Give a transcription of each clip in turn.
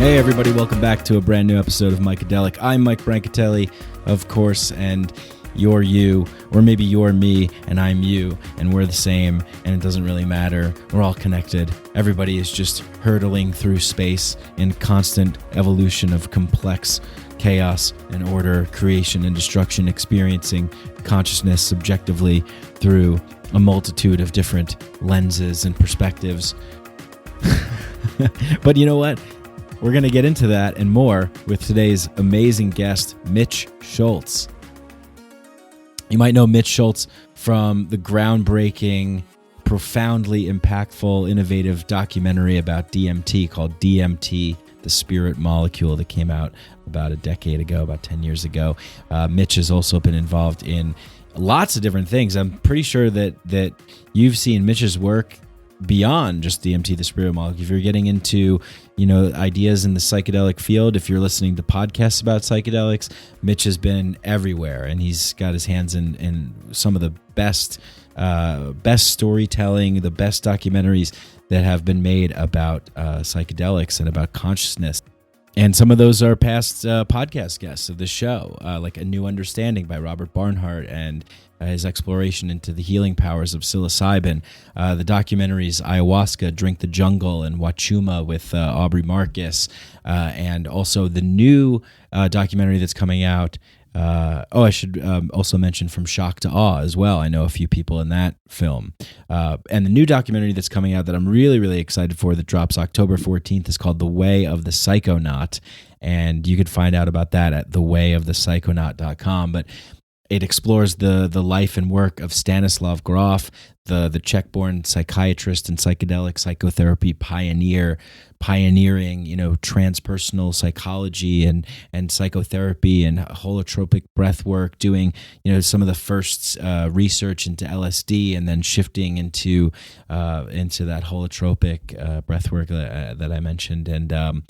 Hey everybody, welcome back to a brand new episode of Mycadelic. I'm Mike Brancatelli, of course, and you're you, or maybe you're me, and I'm you, and we're the same, and it doesn't really matter. We're all connected. Everybody is just hurtling through space in constant evolution of complex chaos and order, creation and destruction, experiencing consciousness subjectively through a multitude of different lenses and perspectives. But you know what? We're going to get into that and more with today's amazing guest, Mitch Schultz. You might know Mitch Schultz from the groundbreaking, profoundly impactful, innovative documentary about DMT called DMT, the Spirit Molecule, that came out about a decade ago, about 10 years ago. Mitch has also been involved in lots of different things. I'm pretty sure that you've seen Mitch's work beyond just DMT, the Spirit Molecule. If you're getting into, ideas in the psychedelic field, if you're listening to podcasts about psychedelics, Mitch has been everywhere, and he's got his hands in some of the best storytelling, the best documentaries that have been made about psychedelics and about consciousness. And some of those are past podcast guests of the show, like A New Understanding by Robert Barnhart and his exploration into the healing powers of psilocybin. The documentaries Ayahuasca, Drink the Jungle, and Wachuma with Aubrey Marcus. And also the new documentary that's coming out. I should also mention From Shock to Awe as well. I know a few people in that film. And the new documentary that's coming out that I'm really, really excited for, that drops October 14th, is called The Way of the Psychonaut. And you can find out about that at thewayofthepsychonaut.com. But it explores the life and work of Stanislav Grof, the Czech-born psychiatrist and psychedelic psychotherapy pioneering, transpersonal psychology and psychotherapy and holotropic breath work, doing, some of the first research into LSD, and then shifting into that holotropic breath work that I mentioned. And,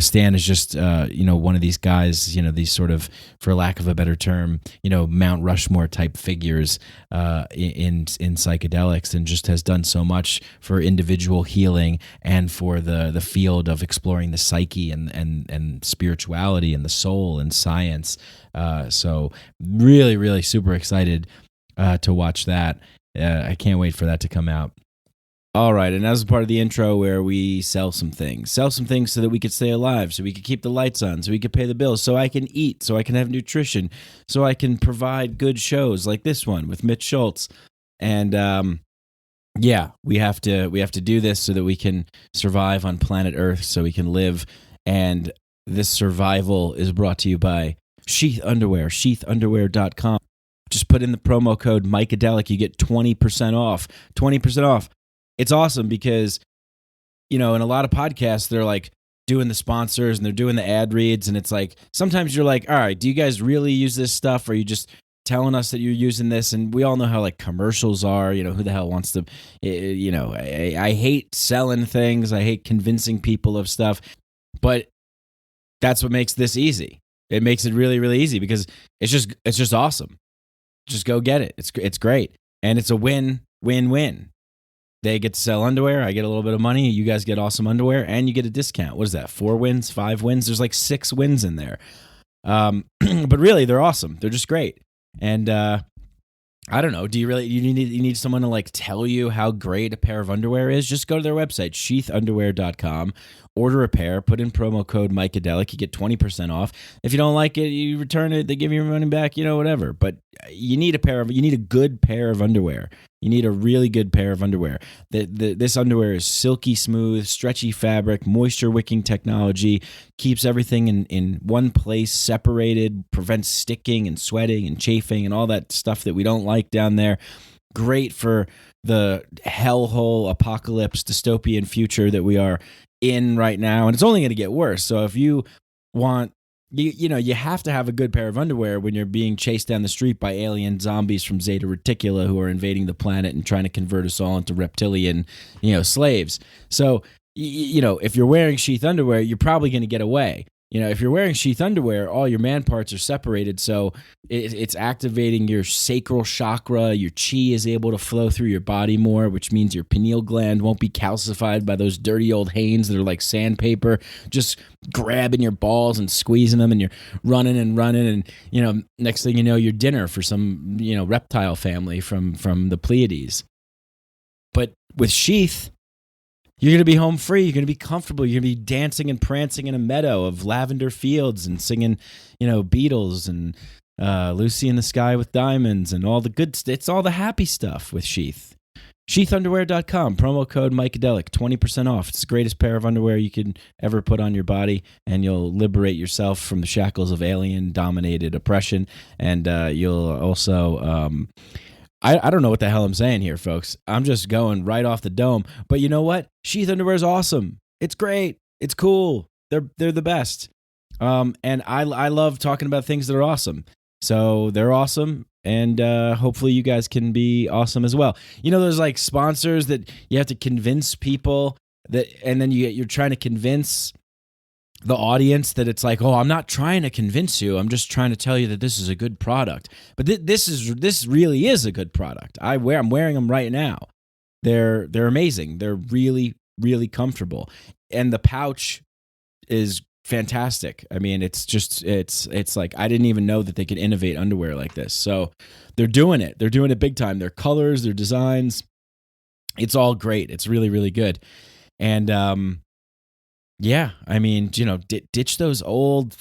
Stan is just, one of these guys, these sort of, for lack of a better term, Mount Rushmore type figures in psychedelics, and just has done so much for individual healing and for the field of exploring the psyche and spirituality and the soul and science. So really, really super excited to watch that. I can't wait for that to come out. All right, and as a part of the intro where we sell some things so that we could stay alive, so we could keep the lights on, so we could pay the bills, so I can eat, so I can have nutrition, so I can provide good shows like this one with Mitch Schultz. And we have to do this so that we can survive on planet Earth, so we can live. And this survival is brought to you by Sheath Underwear, sheathunderwear.com. Just put in the promo code Mycadelic, you get 20% off. 20% off. It's awesome because, in a lot of podcasts, they're like doing the sponsors and they're doing the ad reads. And it's like, sometimes you're like, all right, do you guys really use this stuff? Or are you just telling us that you're using this? And we all know how like commercials are, who the hell wants to, I hate selling things. I hate convincing people of stuff, but that's what makes this easy. It makes it really, really easy because it's just awesome. Just go get it. It's great. And it's a win-win-win. They get to sell underwear. I get a little bit of money. You guys get awesome underwear, and you get a discount. What is that? 4 wins, 5 wins? There's like 6 wins in there. But really, they're awesome. They're just great. And I don't know. Do you need someone to like tell you how great a pair of underwear is? Just go to their website, sheathunderwear.com. Order a pair. Put in promo code Mycadelic. You get 20% off. If you don't like it, you return it. They give you your money back. Whatever. But you need a good pair of underwear. You need a really good pair of underwear. This underwear is silky smooth, stretchy fabric, moisture wicking technology, keeps everything in one place, separated, prevents sticking and sweating and chafing and all that stuff that we don't like down there. Great for the hellhole apocalypse dystopian future that we are in right now. And it's only going to get worse. So if you want, you have to have a good pair of underwear when you're being chased down the street by alien zombies from Zeta Reticula who are invading the planet and trying to convert us all into reptilian, slaves. So, if you're wearing sheath underwear, you're probably going to get away. if you're wearing sheath underwear, all your man parts are separated, so it's activating your sacral chakra. Your chi is able to flow through your body more, which means your pineal gland won't be calcified by those dirty old Hanes that are like sandpaper, just grabbing your balls and squeezing them, and you're running, and next thing you know, you're dinner for some reptile family from the Pleiades. But with sheath, you're going to be home free. You're going to be comfortable. You're going to be dancing and prancing in a meadow of lavender fields and singing, Beatles and Lucy in the Sky with Diamonds and all the good. It's all the happy stuff with sheath. Sheathunderwear.com, promo code Mycadelic, 20% off. It's the greatest pair of underwear you can ever put on your body, and you'll liberate yourself from the shackles of alien-dominated oppression, and you'll also... I don't know what the hell I'm saying here, folks. I'm just going right off the dome. But you know what? Sheath underwear is awesome. It's great. It's cool. They're the best. And I love talking about things that are awesome. So they're awesome. And hopefully you guys can be awesome as well. There's like sponsors that you have to convince people that, and then you're trying to convince the audience that it's like, oh, I'm not trying to convince you. I'm just trying to tell you that this is a good product. But this really is a good product. I'm wearing them right now. They're amazing. They're really, really comfortable. And the pouch is fantastic. I mean, it's like I didn't even know that they could innovate underwear like this. So they're doing it. They're doing it big time. Their colors, their designs, it's all great. It's really, really good. And yeah, I mean, ditch those old,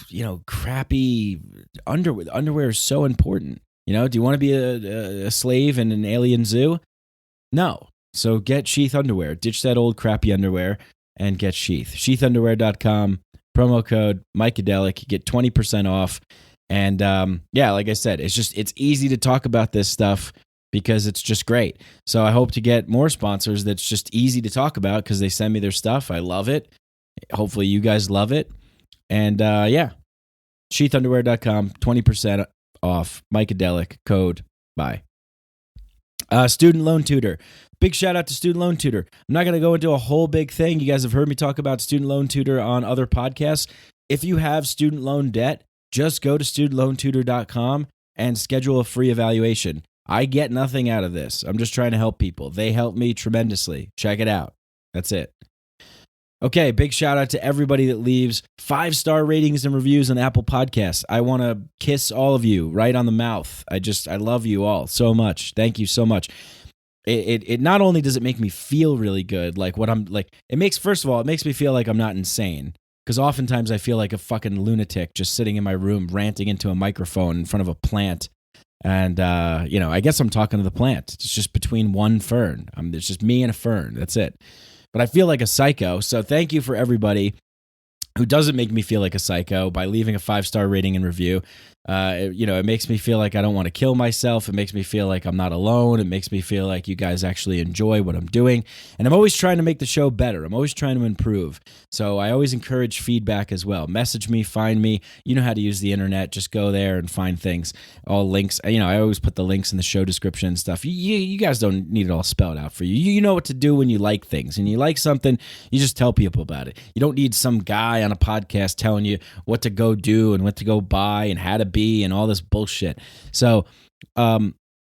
crappy underwear. Underwear is so important. Do you want to be a slave in an alien zoo? No. So get sheath underwear. Ditch that old crappy underwear and get sheath. Sheathunderwear.com, promo code Mycadelic. You get 20% off. And yeah, like I said, it's easy to talk about this stuff because it's just great. So I hope to get more sponsors that's just easy to talk about because they send me their stuff. I love it. Hopefully you guys love it. And yeah, sheathunderwear.com, 20% off, Mycadelic, code, bye. Student Loan Tutor. Big shout out to Student Loan Tutor. I'm not going to go into a whole big thing. You guys have heard me talk about Student Loan Tutor on other podcasts. If you have student loan debt, just go to studentloantutor.com and schedule a free evaluation. I get nothing out of this. I'm just trying to help people. They help me tremendously. Check it out. That's it. Okay, big shout out to everybody that leaves 5-star ratings and reviews on Apple Podcasts. I want to kiss all of you right on the mouth. I love you all so much. Thank you so much. It not only does it make me feel really good, like what I'm like, first of all, it makes me feel like I'm not insane. Because oftentimes I feel like a fucking lunatic just sitting in my room ranting into a microphone in front of a plant. And, I guess I'm talking to the plant. It's just between one fern. It's just me and a fern. That's it. But I feel like a psycho, so thank you for everybody who doesn't make me feel like a psycho by leaving a 5-star rating and review. It makes me feel like I don't want to kill myself. It makes me feel like I'm not alone. It makes me feel like you guys actually enjoy what I'm doing. And I'm always trying to make the show better. I'm always trying to improve. So I always encourage feedback as well. Message me, find me. You know how to use the internet. Just go there and find things. All links. I always put the links in the show description and stuff. You guys don't need it all spelled out for you. You know what to do when you like things. And you like something, you just tell people about it. You don't need some guy on a podcast telling you what to go do and what to go buy and how to be and all this bullshit. So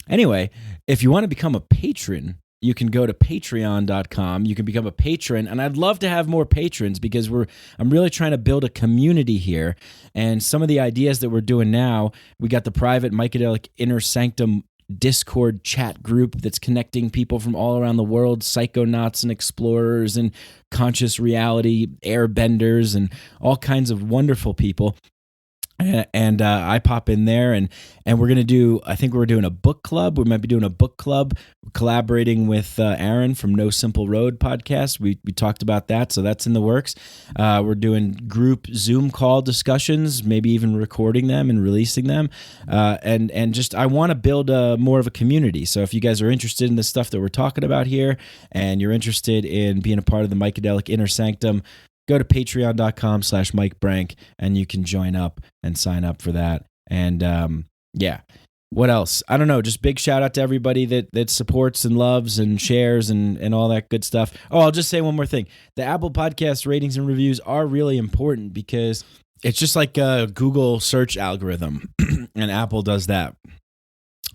anyway, if you want to become a patron, you can go to patreon.com. You can become a patron, and I'd love to have more patrons because I'm really trying to build a community here. And some of the ideas that we're doing now, we got the private Mycadelic Inner Sanctum Discord chat group that's connecting people from all around the world, psychonauts and explorers and conscious reality airbenders and all kinds of wonderful people. And I pop in there, and we're going to do, I think we're doing a book club. We might be doing a book club, collaborating with Aaron from No Simple Road podcast. We talked about that, so that's in the works. We're doing group Zoom call discussions, maybe even recording them and releasing them. And just, I want to build more of a community. So if you guys are interested in the stuff that we're talking about here, and you're interested in being a part of the Mycadelic Inner Sanctum, go to patreon.com/MikeBrank and you can join up and sign up for that. And yeah, what else? I don't know. Just big shout out to everybody that supports and loves and shares and all that good stuff. Oh, I'll just say one more thing. The Apple Podcast ratings and reviews are really important because It's just like a Google search algorithm, and Apple does that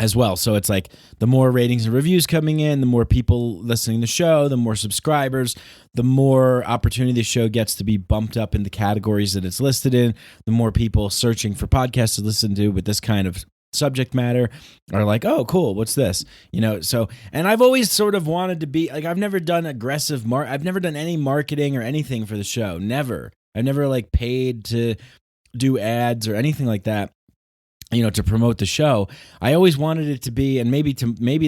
as well. So it's like the more ratings and reviews coming in, the more people listening to the show, the more subscribers, the more opportunity the show gets to be bumped up in the categories that it's listed in, the more people searching for podcasts to listen to with this kind of subject matter are like, oh, cool, what's this? So, and I've always sort of wanted to be like, I've never done I've never done any marketing or anything for the show. Never. I've never like paid to do ads or anything like that, to promote the show. I always wanted it to be, and maybe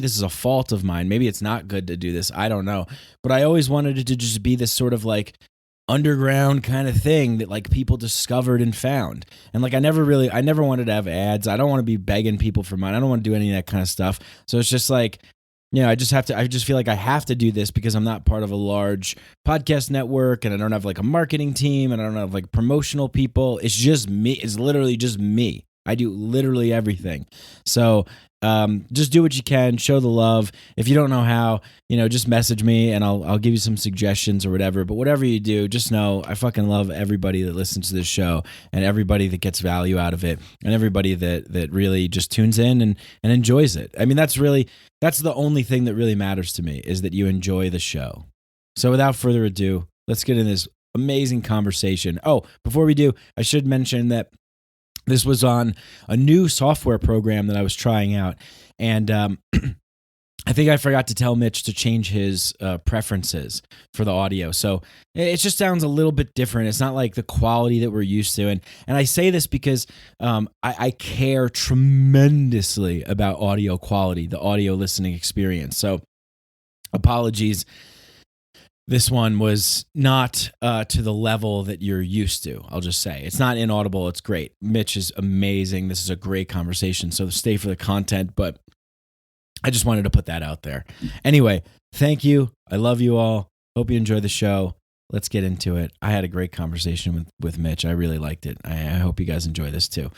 this is a fault of mine. Maybe it's not good to do this. I don't know. But I always wanted it to just be this sort of like underground kind of thing that like people discovered and found. And like, I never wanted to have ads. I don't want to be begging people for money. I don't want to do any of that kind of stuff. So it's just like, I just feel like I have to do this because I'm not part of a large podcast network, and I don't have like a marketing team, and I don't have like promotional people. It's just me. It's literally just me. I do literally everything. So just do what you can, show the love. If you don't know how, just message me and I'll give you some suggestions or whatever. But whatever you do, just know I fucking love everybody that listens to this show, and everybody that gets value out of it, and everybody that really just tunes in and enjoys it. I mean, that's the only thing that really matters to me, is that you enjoy the show. So without further ado, let's get in this amazing conversation. Oh, before we do, I should mention that this was on a new software program that I was trying out, and I think I forgot to tell Mitch to change his preferences for the audio. So it just sounds a little bit different. It's not like the quality that we're used to. And I say this because I care tremendously about audio quality, the audio listening experience. So apologies. This one was not to the level that you're used to, I'll just say. It's not inaudible. It's great. Mitch is amazing. This is a great conversation, so stay for the content, but I just wanted to put that out there. Anyway, thank you. I love you all. Hope you enjoy the show. Let's get into it. I had a great conversation with Mitch. I really liked it. I hope you guys enjoy this too.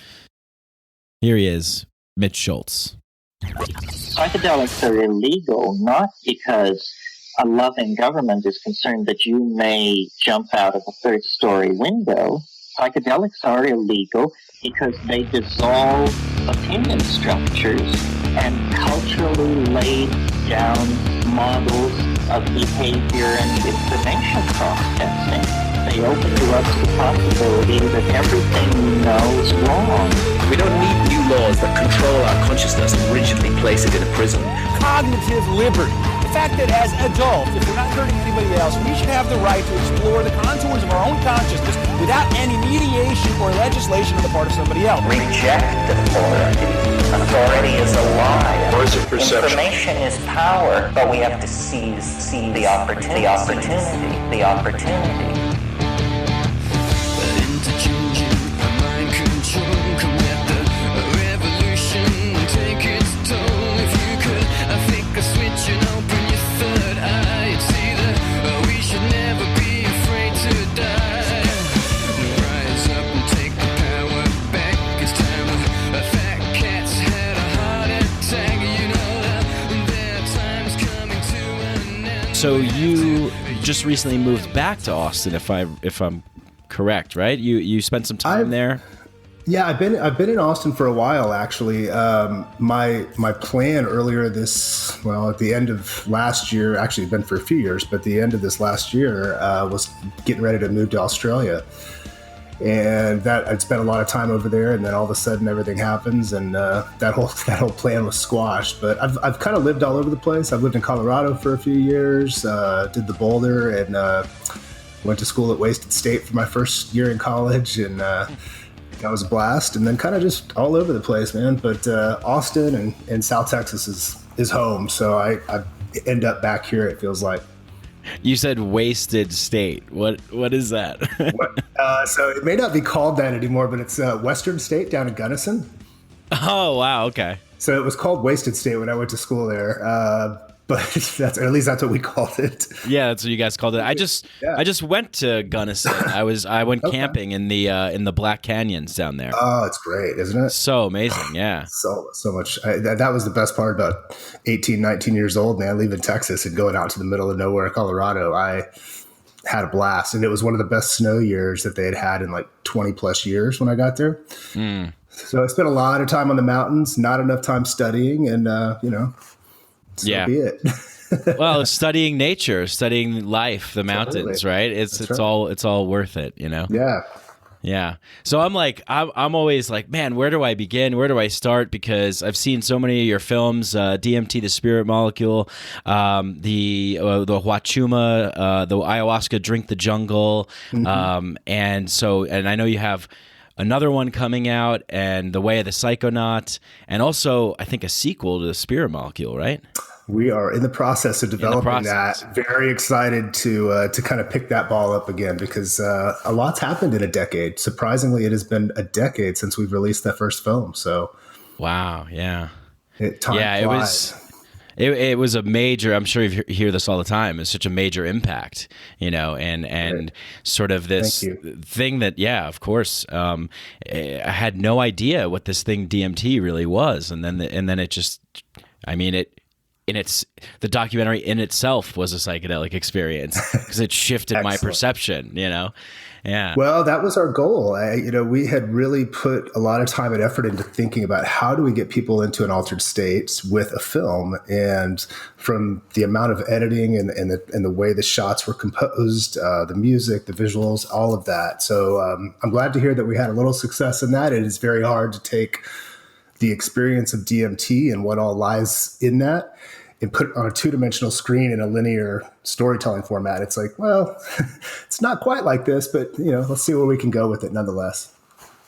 Here he is, Mitch Schultz. Psychedelics are illegal not because a loving government is concerned that you may jump out of a third-story window. Psychedelics are illegal because they dissolve opinion structures and culturally laid down models of behavior and information processing. They open you up to the possibility that everything you know is wrong. We don't need new laws that control our consciousness and rigidly place it in a prison. Cognitive liberty. The fact that as adults, if we're not hurting anybody else, we should have the right to explore the contours of our own consciousness without any mediation or legislation on the part of somebody else. Reject authority. Authority is a lie. Words of perception. Information is power, but we have to seize the opportunity. The opportunity. So you just recently moved back to Austin, if I'm correct, right? You spent some time there. Yeah, I've been in Austin for a while, actually. My plan earlier at the end of last year, actually it's been for a few years, but the end of this last year was getting ready to move to Australia. And that I'd spent a lot of time over there, and then all of a sudden everything happens, and that whole plan was squashed. But I've kind of lived all over the place. I've lived in Colorado for a few years, did the Boulder, and went to school at Wasted State for my first year in college, and that was a blast. And then kind of just all over the place, man. But Austin and South Texas is home, so I end up back here, it feels like. You said Wasted State. What is that? So it may not be called that anymore, but it's Western State down in Gunnison. Oh, wow. Okay. So it was called Wasted State when I went to school there. But at least that's what we called it. Yeah, that's what you guys called it. I just went to Gunnison. I went camping in the Black Canyons down there. Oh, it's great, isn't it? So amazing, yeah. So much. That was the best part about 18, 19 years old, man, leaving Texas and going out to the middle of nowhere, Colorado. I had a blast. And it was one of the best snow years that they had had in like 20 plus years when I got there. So I spent a lot of time on the mountains, not enough time studying, and so be it. Well, studying nature, studying life, the mountains, right? It's all worth it, Yeah. Yeah. So I'm always like, man, where do I begin? Where do I start? Because I've seen so many of your films, DMT, the spirit molecule, the Huachuma, the ayahuasca, drink the jungle. And I know you have another one coming out, and The Way of the Psychonaut, and also I think a sequel to the spirit molecule, right? We are in the process of developing that. Very excited to kind of pick that ball up again, because a lot's happened in a decade. Surprisingly, it has been a decade since we've released that first film. So, wow, yeah, flies. It was a major. I'm sure you hear this all the time. It's such a major impact, and sort of this thing that, of course, I had no idea what this thing DMT really was, and then it just, the documentary in itself was a psychedelic experience because it shifted my perception, Yeah. Well, that was our goal. We had really put a lot of time and effort into thinking about how do we get people into an altered state with a film, and from the amount of editing and the way the shots were composed, the music, the visuals, all of that. So I'm glad to hear that we had a little success in that. It is very hard to take the experience of DMT and what all lies in that and put it on a two-dimensional screen in a linear storytelling format. It's like, well, it's not quite like this, but let's see where we can go with it nonetheless.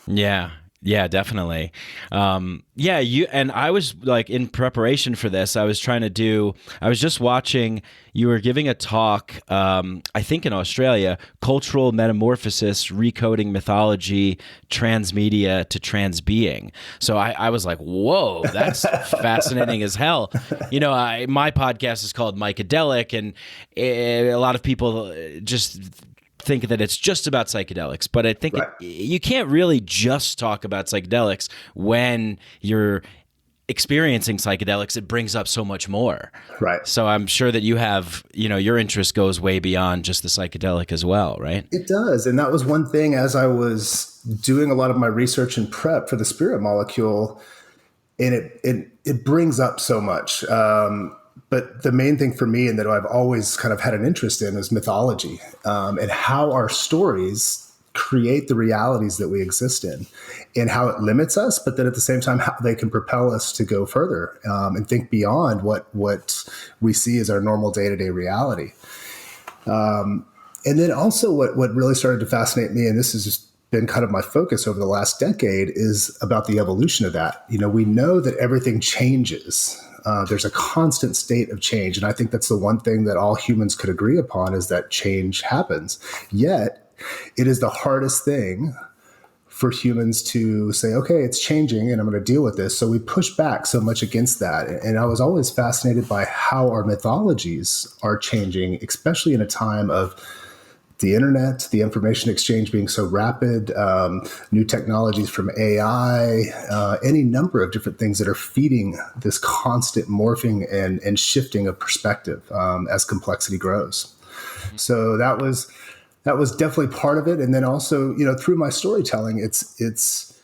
Yeah, definitely. You and I was like, in preparation for this, I was just watching, you were giving a talk, I think in Australia, Cultural Metamorphosis, Recoding Mythology, Transmedia to Transbeing. So I was like, whoa, that's fascinating as hell. My podcast is called Mythology, and a lot of people just think that it's just about psychedelics, but I think you can't really just talk about psychedelics when you're experiencing psychedelics. It brings up so much more. Right. So I'm sure that you have, your interest goes way beyond just the psychedelic as well, right? It does. And that was one thing as I was doing a lot of my research and prep for the spirit molecule, and it brings up so much. But the main thing for me, and that I've always kind of had an interest in, is mythology, and how our stories create the realities that we exist in, and how it limits us, but then at the same time, how they can propel us to go further and think beyond what we see as our normal day-to-day reality. And then also what really started to fascinate me, and this has just been kind of my focus over the last decade, is about the evolution of that. We know that everything changes. There's a constant state of change. And I think that's the one thing that all humans could agree upon, is that change happens. Yet it is the hardest thing for humans to say, okay, it's changing and I'm going to deal with this. So we push back so much against that. And I was always fascinated by how our mythologies are changing, especially in a time of the internet, the information exchange being so rapid, new technologies from AI, any number of different things that are feeding this constant morphing and shifting of perspective as complexity grows. So that was definitely part of it. And then also, through my storytelling, it's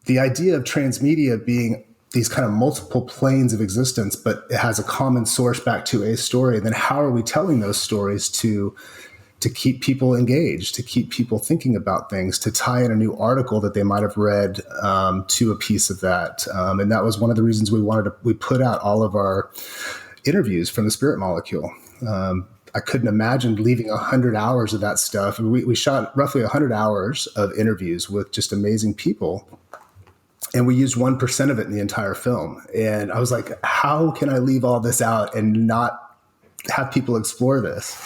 the idea of transmedia being these kind of multiple planes of existence, but it has a common source back to a story. And then how are we telling those stories to keep people engaged, to keep people thinking about things, to tie in a new article that they might have read to a piece of that. And that was one of the reasons we put out all of our interviews from the spirit molecule. I couldn't imagine leaving 100 hours of that stuff. We shot roughly 100 hours of interviews with just amazing people. And we used 1% of it in the entire film. And I was like, how can I leave all this out and not have people explore this?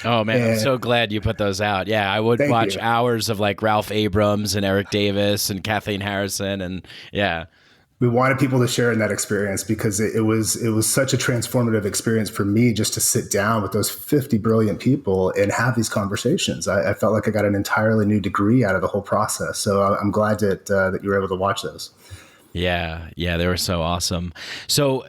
Oh man, I'm so glad you put those out. Yeah, I would watch hours of like Ralph Abrams and Eric Davis and Kathleen Harrison, and yeah. We wanted people to share in that experience because it was such a transformative experience for me just to sit down with those 50 brilliant people and have these conversations. I felt like I got an entirely new degree out of the whole process. So I'm glad that you were able to watch those. Yeah, they were so awesome. So,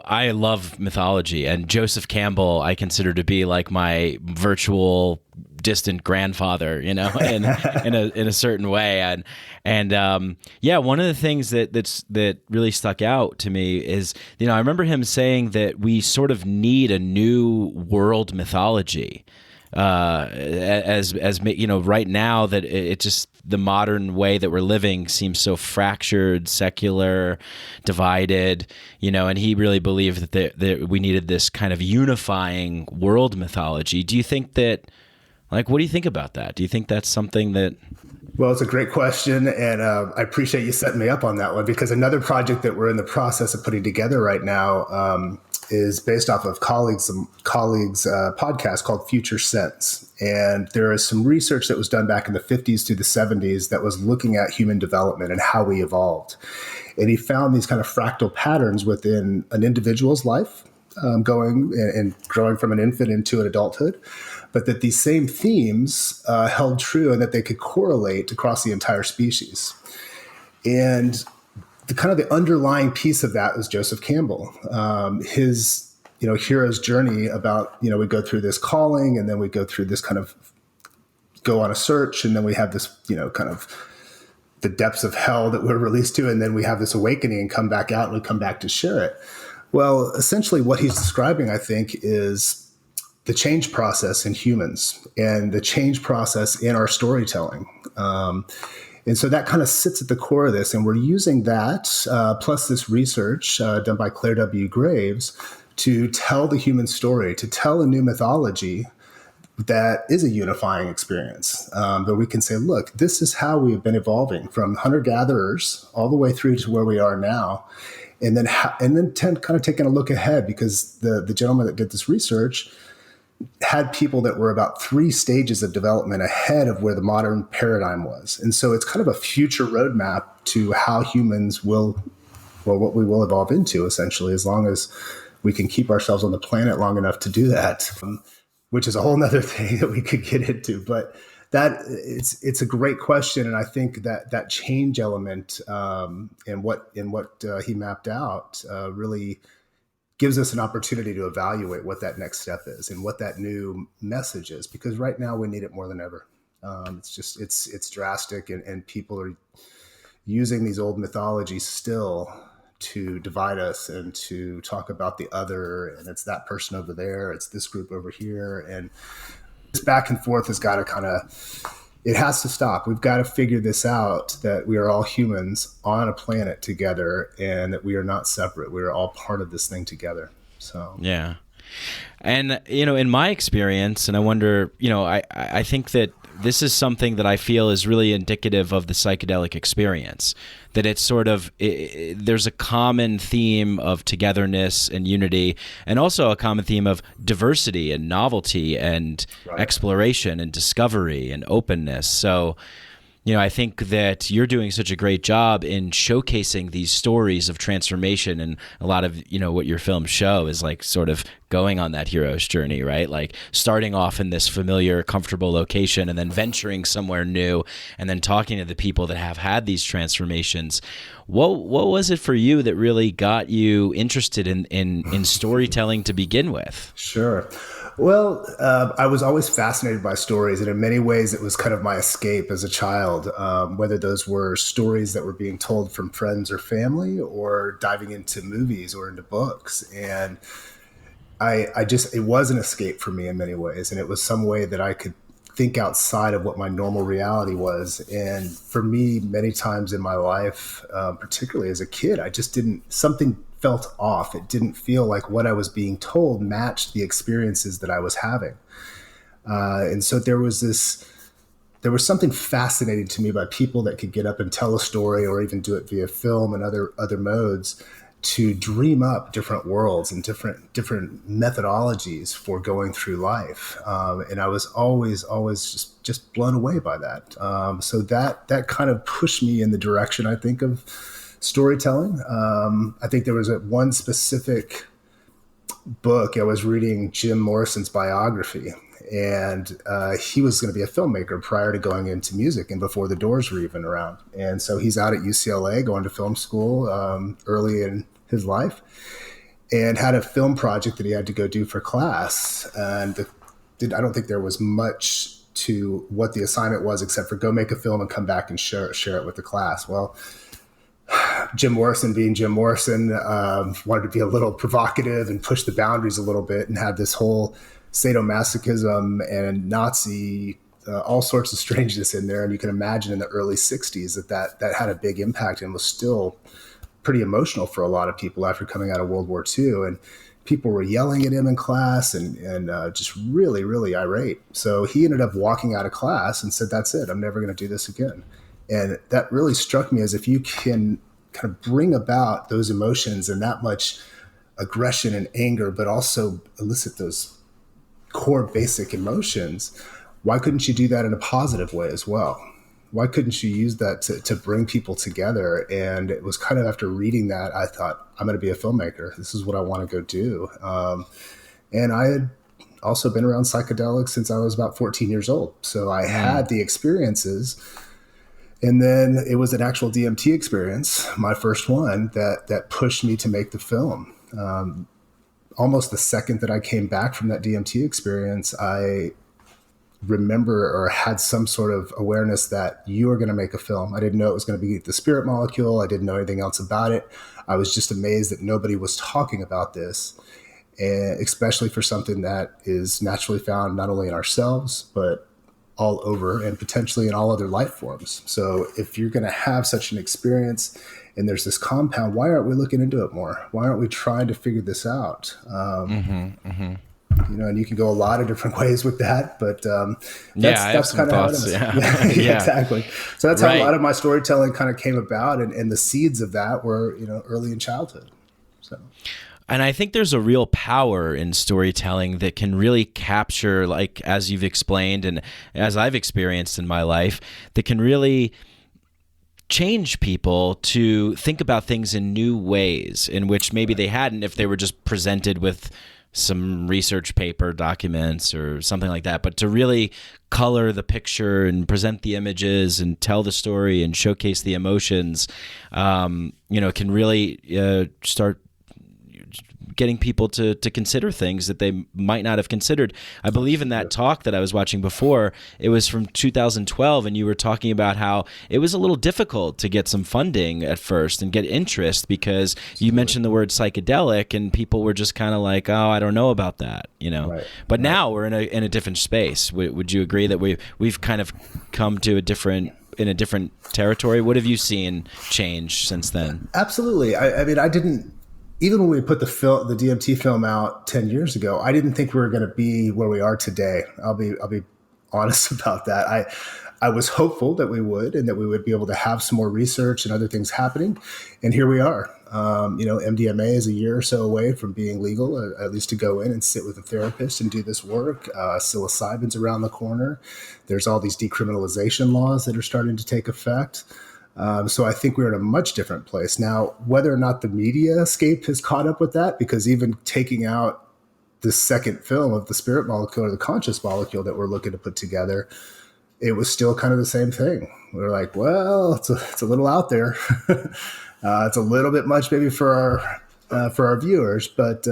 I love mythology, and Joseph Campbell I consider to be like my virtual distant grandfather, in a certain way. One of the things that really stuck out to me is, I remember him saying that we sort of need a new world mythology. As right now that it just, the modern way that we're living seems so fractured, secular, divided, and he really believed that we needed this kind of unifying world mythology. Do you think that, what do you think about that? Do you think that's something that... Well, it's a great question, and I appreciate you setting me up on that one, because another project that we're in the process of putting together right now is based off of colleagues' podcast called Future Sense. And there is some research that was done back in the 50s to the 70s that was looking at human development and how we evolved. And he found these kind of fractal patterns within an individual's life, going and growing from an infant into an adulthood, but that these same themes held true and that they could correlate across the entire species. And the underlying piece of that was Joseph Campbell, his hero's journey about, we go through this calling, and then we go through this kind of go on a search, and then we have this kind of the depths of hell that we're released to, and then we have this awakening and come back out, and we come back to share it. Well, essentially what he's describing, I think, is the change process in humans and the change process in our storytelling. And so that kind of sits at the core of this. And we're using that, plus this research done by Claire W. Graves, to tell the human story, to tell a new mythology that is a unifying experience. That we can say, look, this is how we've been evolving from hunter-gatherers all the way through to where we are now. And then kind of taking a look ahead, because the gentleman that did this research had people that were about 3 stages of development ahead of where the modern paradigm was. And so it's kind of a future roadmap to how humans what we will evolve into, essentially, as long as we can keep ourselves on the planet long enough to do that, which is a whole nother thing that we could get into. But it's a great question. And I think that change element and what he mapped out really gives us an opportunity to evaluate what that next step is and what that new message is, because right now we need it more than ever. It's drastic, and people are using these old mythologies still to divide us and to talk about the other, and it's that person over there, it's this group over here, and this back and forth has got to it has to stop. We've got to figure this out, that we are all humans on a planet together, and that we are not separate. We are all part of this thing together. So yeah. And in my experience, and I wonder, I think that this is something that I feel is really indicative of the psychedelic experience, that it's sort of, there's a common theme of togetherness and unity, and also a common theme of diversity and novelty and exploration and discovery and openness. So, I think that you're doing such a great job in showcasing these stories of transformation, and a lot of, what your films show is like sort of going on that hero's journey, right? Like starting off in this familiar, comfortable location, and then venturing somewhere new, and then talking to the people that have had these transformations. What was it for you that really got you interested in storytelling to begin with? Sure. Well, I was always fascinated by stories, and in many ways it was kind of my escape as a child, whether those were stories that were being told from friends or family, or diving into movies or into books. And it was an escape for me in many ways, and it was some way that I could think outside of what my normal reality was. And for me, many times in my life, particularly as a kid, something felt off. It didn't feel like what I was being told matched the experiences that I was having. And so there was something fascinating to me by people that could get up and tell a story, or even do it via film and other modes, to dream up different worlds and different methodologies for going through life. And I was always just blown away by that. So that kind of pushed me in the direction, I think, of storytelling. I think there was one specific book. I was reading Jim Morrison's biography, and he was going to be a filmmaker prior to going into music and before the Doors were even around. And so he's out at UCLA going to film school early in his life, and had a film project that he had to go do for class. And I don't think there was much to what the assignment was except for go make a film and come back and share it with the class. Well, Jim Morrison, being Jim Morrison, wanted to be a little provocative and push the boundaries a little bit, and had this whole sadomasochism and Nazi, all sorts of strangeness in there. And you can imagine in the early 60s that had a big impact and was still pretty emotional for a lot of people after coming out of World War II. And people were yelling at him in class and just really, really irate. So he ended up walking out of class and said, that's it, I'm never going to do this again. And that really struck me as if you can kind of bring about those emotions and that much aggression and anger, but also elicit those core basic emotions, why couldn't you do that in a positive way as well? Why couldn't you use that to bring people together? And it was kind of after reading that, I thought, I'm going to be a filmmaker. This is what I want to go do. And I had also been around psychedelics since I was about 14 years old. So I had the experiences. And then it was an actual DMT experience, my first one, that pushed me to make the film. Almost the second that I came back from that DMT experience, I remember or had some sort of awareness that you are going to make a film. I didn't know it was going to be the spirit molecule. I didn't know anything else about it. I was just amazed that nobody was talking about this, and especially for something that is naturally found not only in ourselves, but all over and potentially in all other life forms. So if you're going to have such an experience and there's this compound, why aren't we looking into it more? Why aren't we trying to figure this out? You know, and you can go a lot of different ways with that, but that's kind of how it is. Yeah, exactly. So that's how a lot of my storytelling kind of came about, and the seeds of that were, you know, early in childhood. So. And I think there's a real power in storytelling that can really capture, like, as you've explained and as I've experienced in my life, that can really change people to think about things in new ways in which maybe they hadn't if they were just presented with some research paper documents or something like that. But to really color the picture and present the images and tell the story and showcase the emotions, you know, can really start getting people to consider things that they might not have considered. I believe in that talk that I was watching before, it was from 2012, and you were talking about how it was a little difficult to get some funding at first and get interest because you mentioned the word psychedelic and people were just kind of like, oh, I don't know about that, you know. Right. But now we're in a different space. Would you agree that we've kind of come to a different territory? What have you seen change since then? Absolutely. I mean, I didn't. Even when we put the DMT film out 10 years ago, I didn't think we were going to be where we are today. I'll be honest about that. I was hopeful that we would, and that we would be able to have some more research and other things happening. And here we are. You know, MDMA is a year or so away from being legal, at least to go in and sit with a therapist and do this work. Psilocybin's around the corner. There's all these decriminalization laws that are starting to take effect. So I think we're in a much different place now. Whether or not the media scape has caught up with that, because even taking out the second film of the spirit molecule or the conscious molecule that we're looking to put together, it was still kind of the same thing. We're like, well, it's a little out there. It's a little bit much maybe for our viewers, but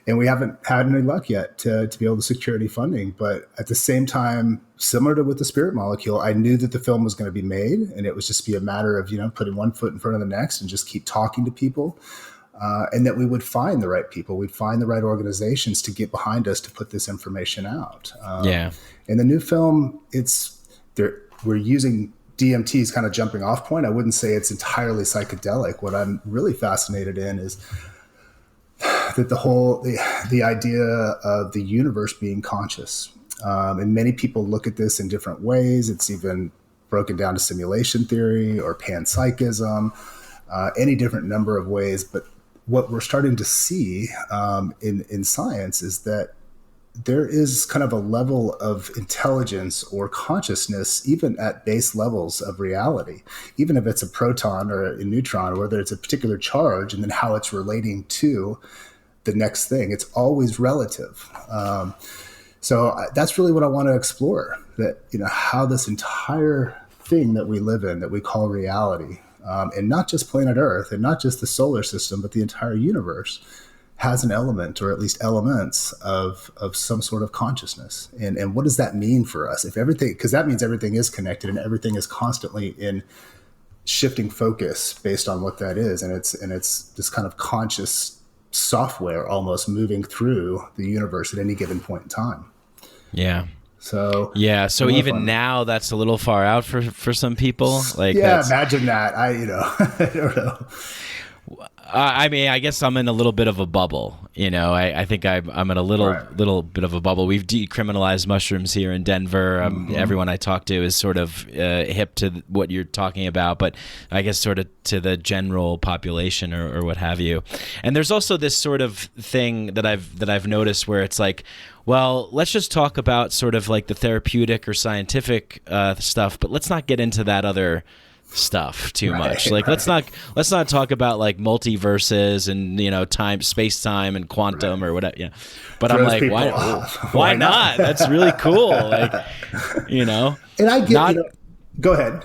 and we haven't had any luck yet to be able to secure any funding. But at the same time, similar to with the spirit molecule, I knew that the film was going to be made, and it was just be a matter of, you know, putting one foot in front of the next and just keep talking to people, and that we would find the right people, we'd find the right organizations to get behind us to put this information out. And the new film, we're using DMT is kind of jumping off point. I wouldn't say it's entirely psychedelic. What I'm really fascinated in is that the idea of the universe being conscious. And many people look at this in different ways. It's even broken down to simulation theory or panpsychism, any different number of ways. But what we're starting to see in science is that there is kind of a level of intelligence or consciousness, even at base levels of reality, even if it's a proton or a neutron, or whether it's a particular charge, and then how it's relating to the next thing. It's always relative. So that's really what I want to explore, that, how this entire thing that we live in, that we call reality, and not just planet Earth and not just the solar system, but the entire universe has an element, or at least elements of some sort of consciousness. And what does that mean for us? If everything, because that means everything is connected and everything is constantly in shifting focus based on what that is. And it's this kind of conscious software almost moving through the universe at any given point in time. Yeah. So even now that's a little far out for some people. Like, imagine that. I don't know. I mean, I guess I'm in a little bit of a bubble. I think I'm in a little bit of a bubble. We've decriminalized mushrooms here in Denver. Everyone I talk to is sort of hip to what you're talking about, but I guess sort of to the general population or what have you. And there's also this sort of thing that I've noticed where it's like, well, let's just talk about sort of like the therapeutic or scientific stuff, but let's not get into that other stuff too much. Like, let's not talk about like multiverses and time, space time and quantum or whatever. But I'm like, why not? That's really cool. Like, And I get go ahead.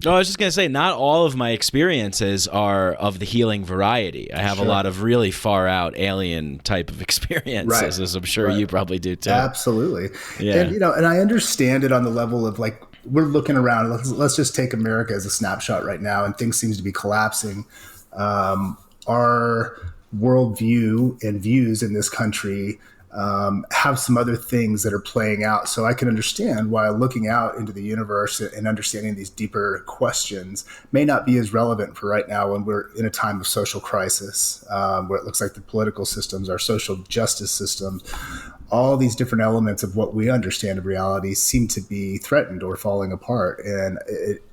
No, I was just going to say, not all of my experiences are of the healing variety. I have a lot of really far out alien type of experiences, as I'm sure you probably do too. Absolutely. Yeah. And, and I understand it on the level of like, we're looking around. Let's just take America as a snapshot right now, and things seems to be collapsing. Our worldview and views in this country have some other things that are playing out. So I can understand why looking out into the universe and understanding these deeper questions may not be as relevant for right now when we're in a time of social crisis, where it looks like the political systems, our social justice systems, all these different elements of what we understand of reality seem to be threatened or falling apart. And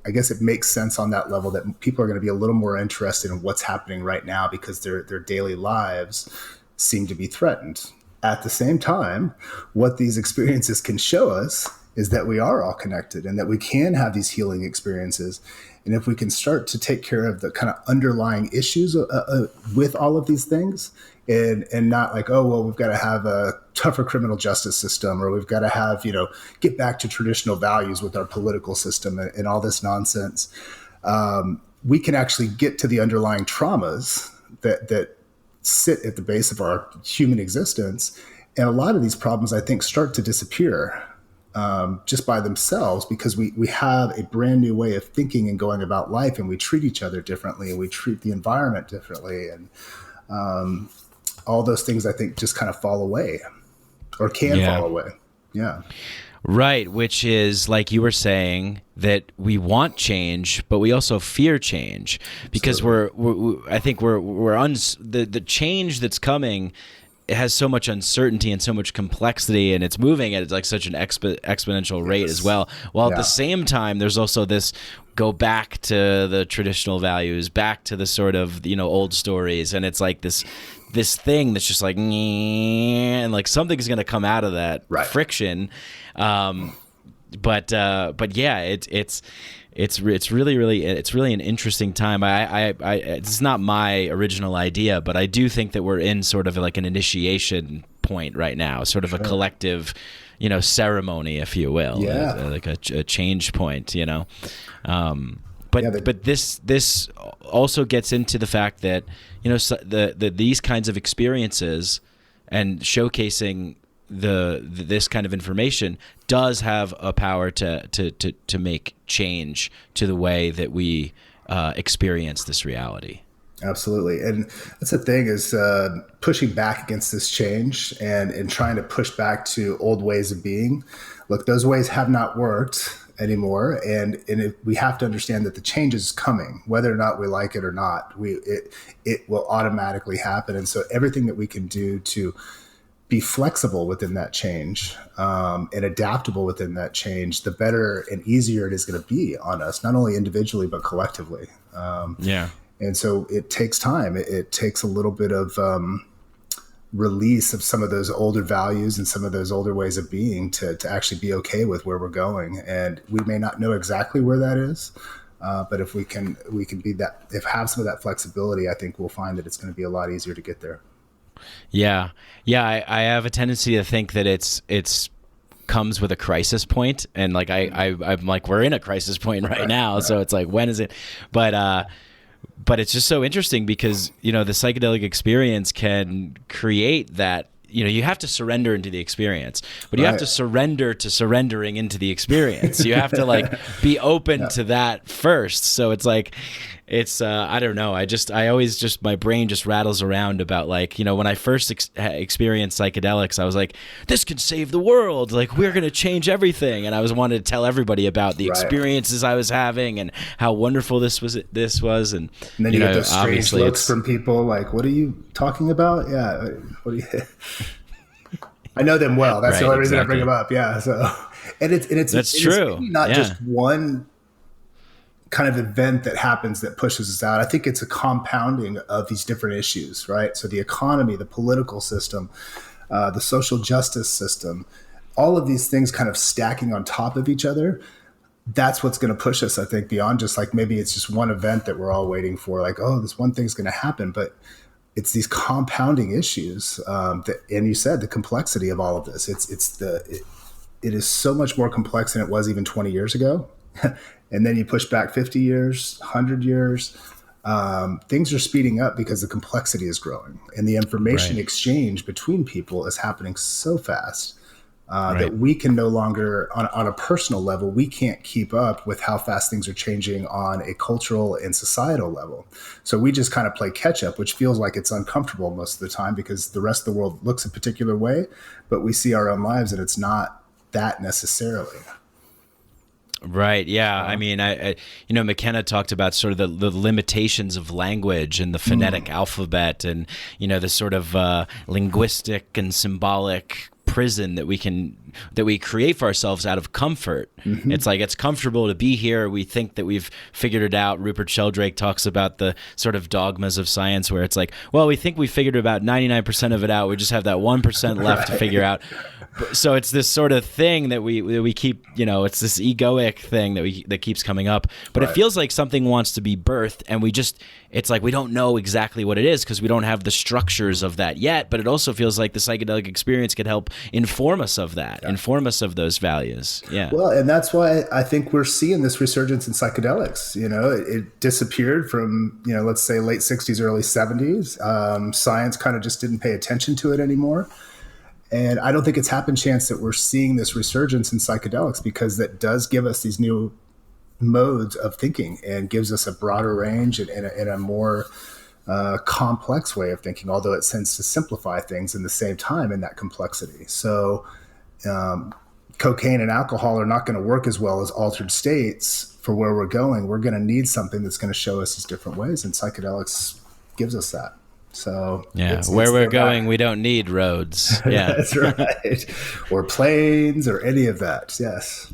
I guess it makes sense on that level that people are going to be a little more interested in what's happening right now because their daily lives seem to be threatened. At the same time, what these experiences can show us is that we are all connected and that we can have these healing experiences. And if we can start to take care of the kind of underlying issues with all of these things, and not like, oh, well, we've got to have a tougher criminal justice system, or we've got to have, get back to traditional values with our political system and all this nonsense. We can actually get to the underlying traumas that sit at the base of our human existence. And a lot of these problems, I think, start to disappear just by themselves because we have a brand new way of thinking and going about life, and we treat each other differently, and we treat the environment differently. And all those things, I think, just kind of fall away or can fall away. Yeah. Right, which is, like you were saying, that we want change, but we also fear change because the change that's coming, it has so much uncertainty and so much complexity, and it's moving at like such an exponential rate as well. While at the same time, there's also this go back to the traditional values, back to the sort of old stories, and it's like this thing that's just like, and like something's going to come out of that friction. But yeah, it's really an interesting time. It's not my original idea, but I do think that we're in sort of like an initiation point right now, sort of a collective, ceremony, if you will, like a change point, But this also gets into the fact that these kinds of experiences and showcasing this kind of information does have a power to make change to the way that we experience this reality. Absolutely. And that's the thing is pushing back against this change and trying to push back to old ways of being. Look, those ways have not worked anymore. And we have to understand that the change is coming, whether or not we like it or not, it will automatically happen. And so everything that we can do to be flexible within that change and adaptable within that change, the better and easier it is going to be on us, not only individually, but collectively. And so it takes time. It takes a little bit of release of some of those older values and some of those older ways of being to actually be okay with where we're going. And we may not know exactly where that is, but if we can be that, if have some of that flexibility, I think we'll find that it's going to be a lot easier to get there. Yeah. I have a tendency to think that it's comes with a crisis point, and like I'm like, we're in a crisis point right now, so it's like, when is it? But it's just so interesting because, you know, the psychedelic experience can create that. You know, you have to surrender into the experience, but you have to surrender to surrendering into the experience. You have to like be open to that first. So it's like, it's, I don't know. I always just, my brain just rattles around about like, you know, when I first experienced psychedelics, I was like, this could save the world. Like, we're going to change everything. And I wanted to tell everybody about the experiences I was having and how wonderful this was. And then you get those strange looks from people like, what are you talking about? Yeah. What do you, I know them well. That's the only reason I bring them up. Yeah. So, and it's true. Not just one kind of event that happens that pushes us out. I think it's a compounding of these different issues, right? So the economy, the political system, the social justice system, all of these things kind of stacking on top of each other. That's what's going to push us, I think, beyond just like, maybe it's just one event that we're all waiting for. Like, oh, this one thing's going to happen, but it's these compounding issues. And you said the complexity of all of this. It is so much more complex than it was even 20 years ago. And then you push back 50 years, 100 years, things are speeding up because the complexity is growing, and the information exchange between people is happening so fast that we can no longer, on a personal level, we can't keep up with how fast things are changing on a cultural and societal level. So we just kind of play catch up, which feels like it's uncomfortable most of the time because the rest of the world looks a particular way, but we see our own lives and it's not that necessarily. Right. Yeah. I mean, I you know, McKenna talked about sort of the limitations of language and the phonetic alphabet, and, you know, the sort of linguistic and symbolic prison that we create for ourselves out of comfort. It's like, it's comfortable to be here. We think that we've figured it out. Rupert Sheldrake talks about the sort of dogmas of science where it's like, well, we think we figured about 99% of it out. We just have that 1% left to figure out. So it's this sort of thing that we keep, you know, it's this egoic thing that keeps coming up, but it feels like something wants to be birthed, and it's like we don't know exactly what it is because we don't have the structures of that yet, but it also feels like the psychedelic experience could help inform us of that, inform us of those values. Yeah. Well, and that's why I think we're seeing this resurgence in psychedelics. You know, it disappeared from, you know, let's say late 60s, early 70s. Science kind of just didn't pay attention to it anymore. And I don't think it's happen chance that we're seeing this resurgence in psychedelics, because that does give us these new modes of thinking and gives us a broader range and a more complex way of thinking, although it tends to simplify things in the same time in that complexity. So cocaine and alcohol are not going to work as well as altered states for where we're going. We're going to need something that's going to show us these different ways, and psychedelics gives us that. So where we're going, we don't need roads. Yeah, that's right. Or planes or any of that. Yes.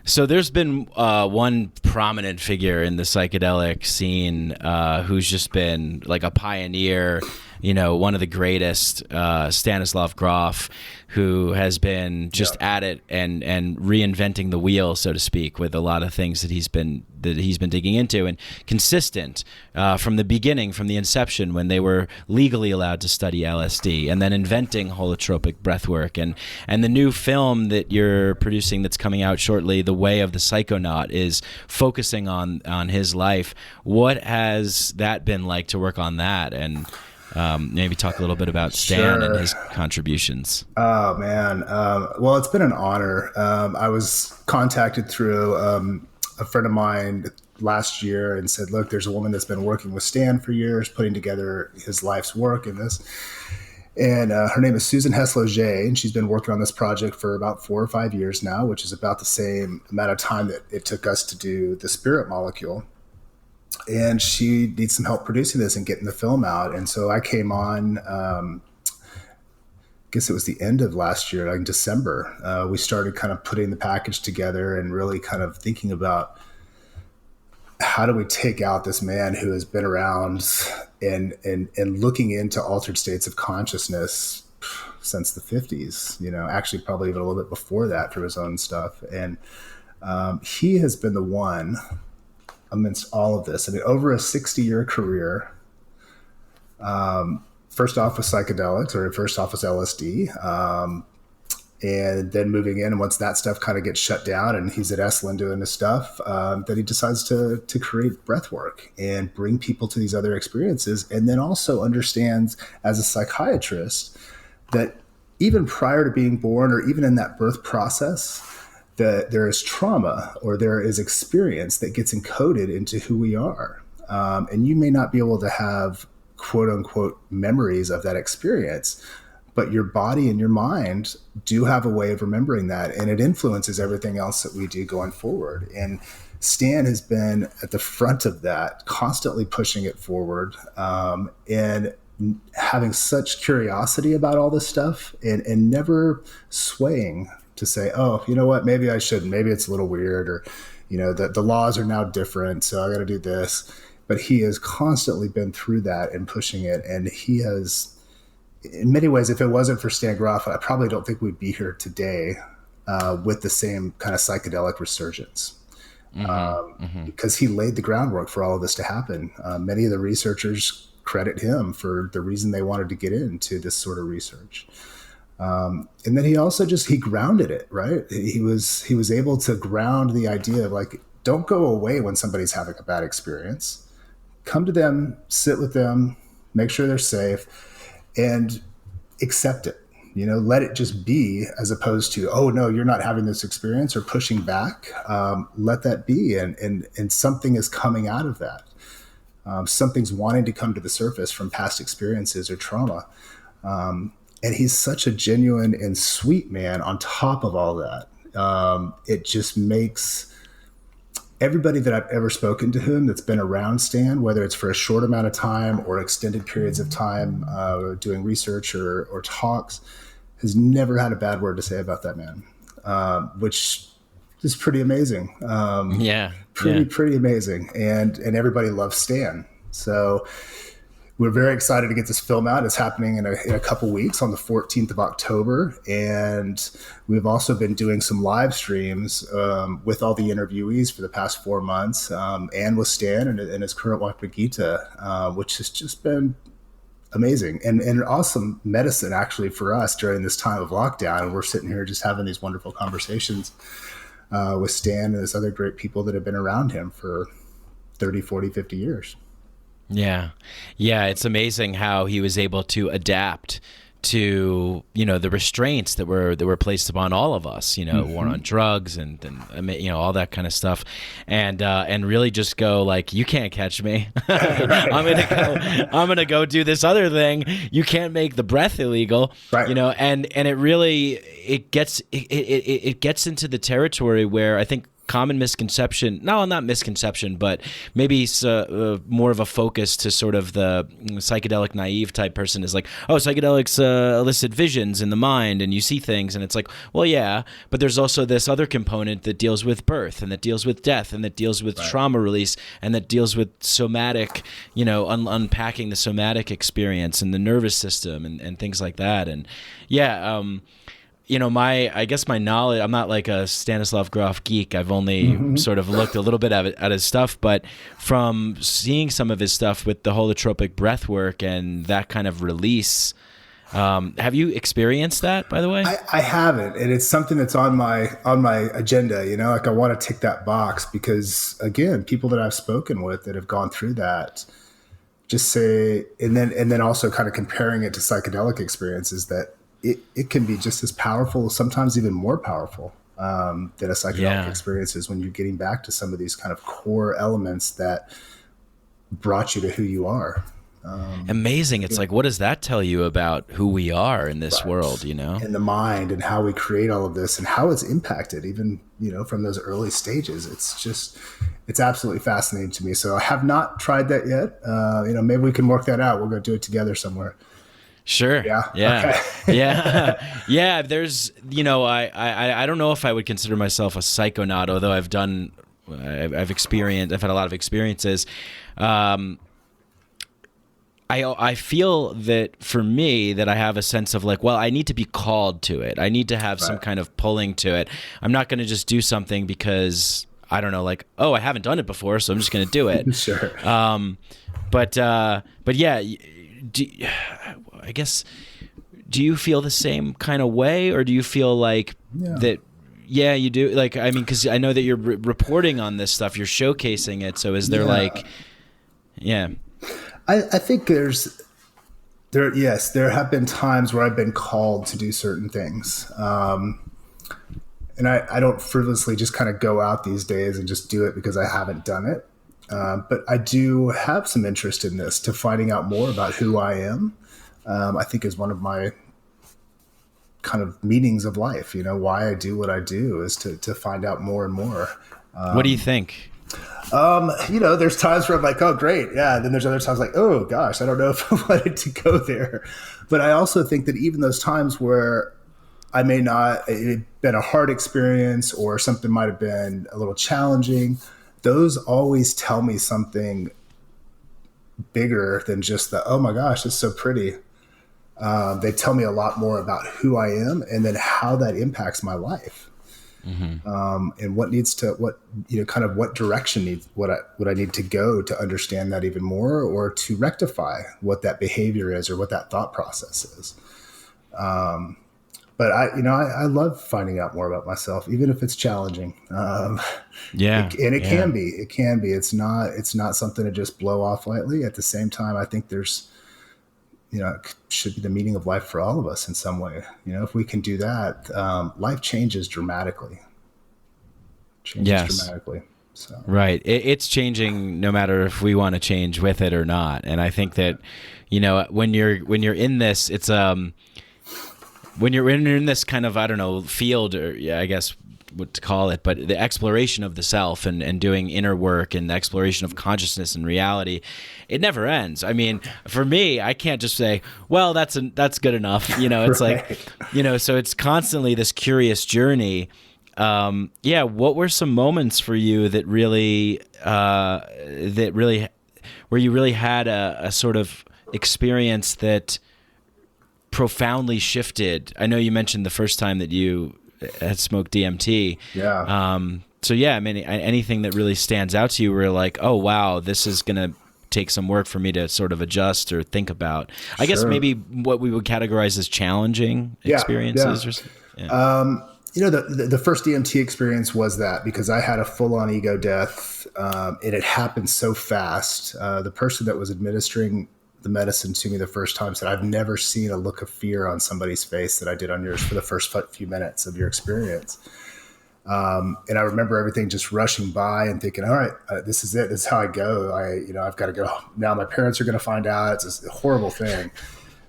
So there's been one prominent figure in the psychedelic scene who's just been like a pioneer, you know, one of the greatest, Stanislav Grof, who has been just at it and reinventing the wheel, so to speak, with a lot of things that he's been digging into, and consistent from the beginning, from the inception, when they were legally allowed to study LSD, and then inventing holotropic breathwork, and the new film that you're producing that's coming out shortly, The Way of the Psychonaut, is focusing on his life. What has that been like to work on that, and maybe talk a little bit about Stan and his contributions? Oh, man. Well, it's been an honor. I was contacted through a friend of mine last year and said, look, there's a woman that's been working with Stan for years, putting together his life's work in this. And her name is Susan Hess-Loger, and she's been working on this project for about 4 or 5 years now, which is about the same amount of time that it took us to do the spirit molecule. And she needs some help producing this and getting the film out. And so I came on, I guess it was the end of last year, like in December. We started kind of putting the package together and really kind of thinking about how do we take out this man who has been around and looking into altered states of consciousness since the 50s, you know, actually probably even a little bit before that for his own stuff. And he has been the one amidst all of this. I mean, over a 60-year career, first off with psychedelics, or first off with LSD, And then moving in, and once that stuff kind of gets shut down and he's at Esalen doing his stuff, then he decides to create breath work and bring people to these other experiences. And then also understands as a psychiatrist that even prior to being born or even in that birth process, that there is trauma or there is experience that gets encoded into who we are. And you may not be able to have quote unquote memories of that experience, but your body and your mind do have a way of remembering that, and it influences everything else that we do going forward. And Stan has been at the front of that, constantly pushing it forward, and having such curiosity about all this stuff, and never swaying to say, oh, you know what, maybe I shouldn't, maybe it's a little weird, or, you know, the laws are now different, so I got to do this. But he has constantly been through that and pushing it, and he has, in many ways, if it wasn't for Stan Grof, I probably don't think we'd be here today with the same kind of psychedelic resurgence. Because he laid the groundwork for all of this to happen. Many of the researchers credit him for the reason they wanted to get into this sort of research. And then he also he grounded it, right? He was able to ground the idea of like, don't go away when somebody's having a bad experience. Come to them, sit with them, make sure they're safe, and accept it. You know, let it just be, as opposed to, oh no, you're not having this experience, or pushing back. Let that be, and something is coming out of that. Something's wanting to come to the surface from past experiences or trauma. And he's such a genuine and sweet man on top of all that. It just makes everybody that I've ever spoken to him that's been around Stan, whether it's for a short amount of time or extended periods of time, doing research or talks, has never had a bad word to say about that man, which is pretty amazing. Pretty amazing. And everybody loves Stan. So we're very excited to get this film out. It's happening in a couple weeks on the 14th of October. And we've also been doing some live streams with all the interviewees for the past 4 months, and with Stan and his current wife, Brigitte, which has just been amazing and awesome medicine actually for us during this time of lockdown. And we're sitting here just having these wonderful conversations with Stan and those other great people that have been around him for 30, 40, 50 years. Yeah. It's amazing how he was able to adapt to, you know, the restraints that were placed upon all of us, you know, war on drugs and you know, all that kind of stuff, and really just go like, you can't catch me. I'm gonna go do this other thing. You can't make the breath illegal, right? You know, and it really it gets into the territory where I think common misconception, not misconception, but maybe more of a focus to sort of the psychedelic naive type person is like, oh, psychedelics elicit visions in the mind and you see things. And it's like, well, yeah, but there's also this other component that deals with birth and that deals with death and that deals with trauma release and that deals with somatic, you know, unpacking the somatic experience and the nervous system and things like that. And yeah, you know, I guess my knowledge, I'm not like a Stanislav Grof geek. I've only sort of looked a little bit at his stuff, but from seeing some of his stuff with the holotropic breath work and that kind of release, have you experienced that, by the way? I haven't, and it's something that's on my agenda. You know, like I want to tick that box because, again, people that I've spoken with that have gone through that just say, and then also kind of comparing it to psychedelic experiences, that it can be just as powerful, sometimes even more powerful than a psychedelic experience is, when you're getting back to some of these kind of core elements that brought you to who you are. Amazing. It's like, what does that tell you about who we are in this world, you know? And the mind and how we create all of this and how it's impacted even, you know, from those early stages. It's absolutely fascinating to me. So I have not tried that yet. You know, maybe we can work that out. We're going to do it together somewhere. Sure. Yeah. Okay. Yeah. There's, you know, I don't know if I would consider myself a psychonaut, although I've had a lot of experiences. I feel that for me that I have a sense of like, well, I need to be called to it. I need to have some kind of pulling to it. I'm not going to just do something because I don't know, like, oh, I haven't done it before, so I'm just going to do it. Sure. But yeah, I guess, do you feel the same kind of way, or do you feel like that? Yeah, you do. Like, I mean, because I know that you're reporting on this stuff, you're showcasing it. So is there I think there have been times where I've been called to do certain things. And I don't frivolously just kind of go out these days and just do it because I haven't done it. But I do have some interest in this, to finding out more about who I am. I think is one of my kind of meanings of life, why I do what I do is to find out more and more. What do you think? There's times where I'm like, oh, great. Yeah. And then there's other times like, oh gosh, I don't know if I wanted to go there. But I also think that even those times where I may not, it been a hard experience or something might've been a little challenging, those always tell me something bigger than just the, oh my gosh, it's so pretty. They tell me a lot more about who I am and then how that impacts my life. And what direction needs, what I need to go to understand that even more, or to rectify what that behavior is or what that thought process is. But I love finding out more about myself, even if it's challenging. It can be. It's not something to just blow off lightly. At the same time, I think there's, it should be the meaning of life for all of us in some way. If we can do that, life changes dramatically. Dramatically. So. Right. It's changing no matter if we want to change with it or not. And I think that, when you're in this, it's, when you're in this kind of, I don't know, field, or I guess what to call it, but the exploration of the self and doing inner work and the exploration of consciousness and reality, it never ends. I mean, for me, I can't just say, well, that's good enough. It's right. So it's constantly this curious journey. What were some moments for you that really where you really had a sort of experience that profoundly shifted? I know you mentioned the first time that you had smoked DMT. Yeah. I mean, anything that really stands out to you where you're like, oh, wow, this is going to take some work for me to sort of adjust or think about. I guess maybe what we would categorize as challenging experiences. The first DMT experience was that, because I had a full-on ego death, and it happened so fast. The person that was administering the medicine to me the first time said, I've never seen a look of fear on somebody's face that I did on yours for the first few minutes of your experience. And I remember everything just rushing by and thinking, all right, this is it. This is how I go. I've got to go. Now my parents are going to find out. It's a horrible thing.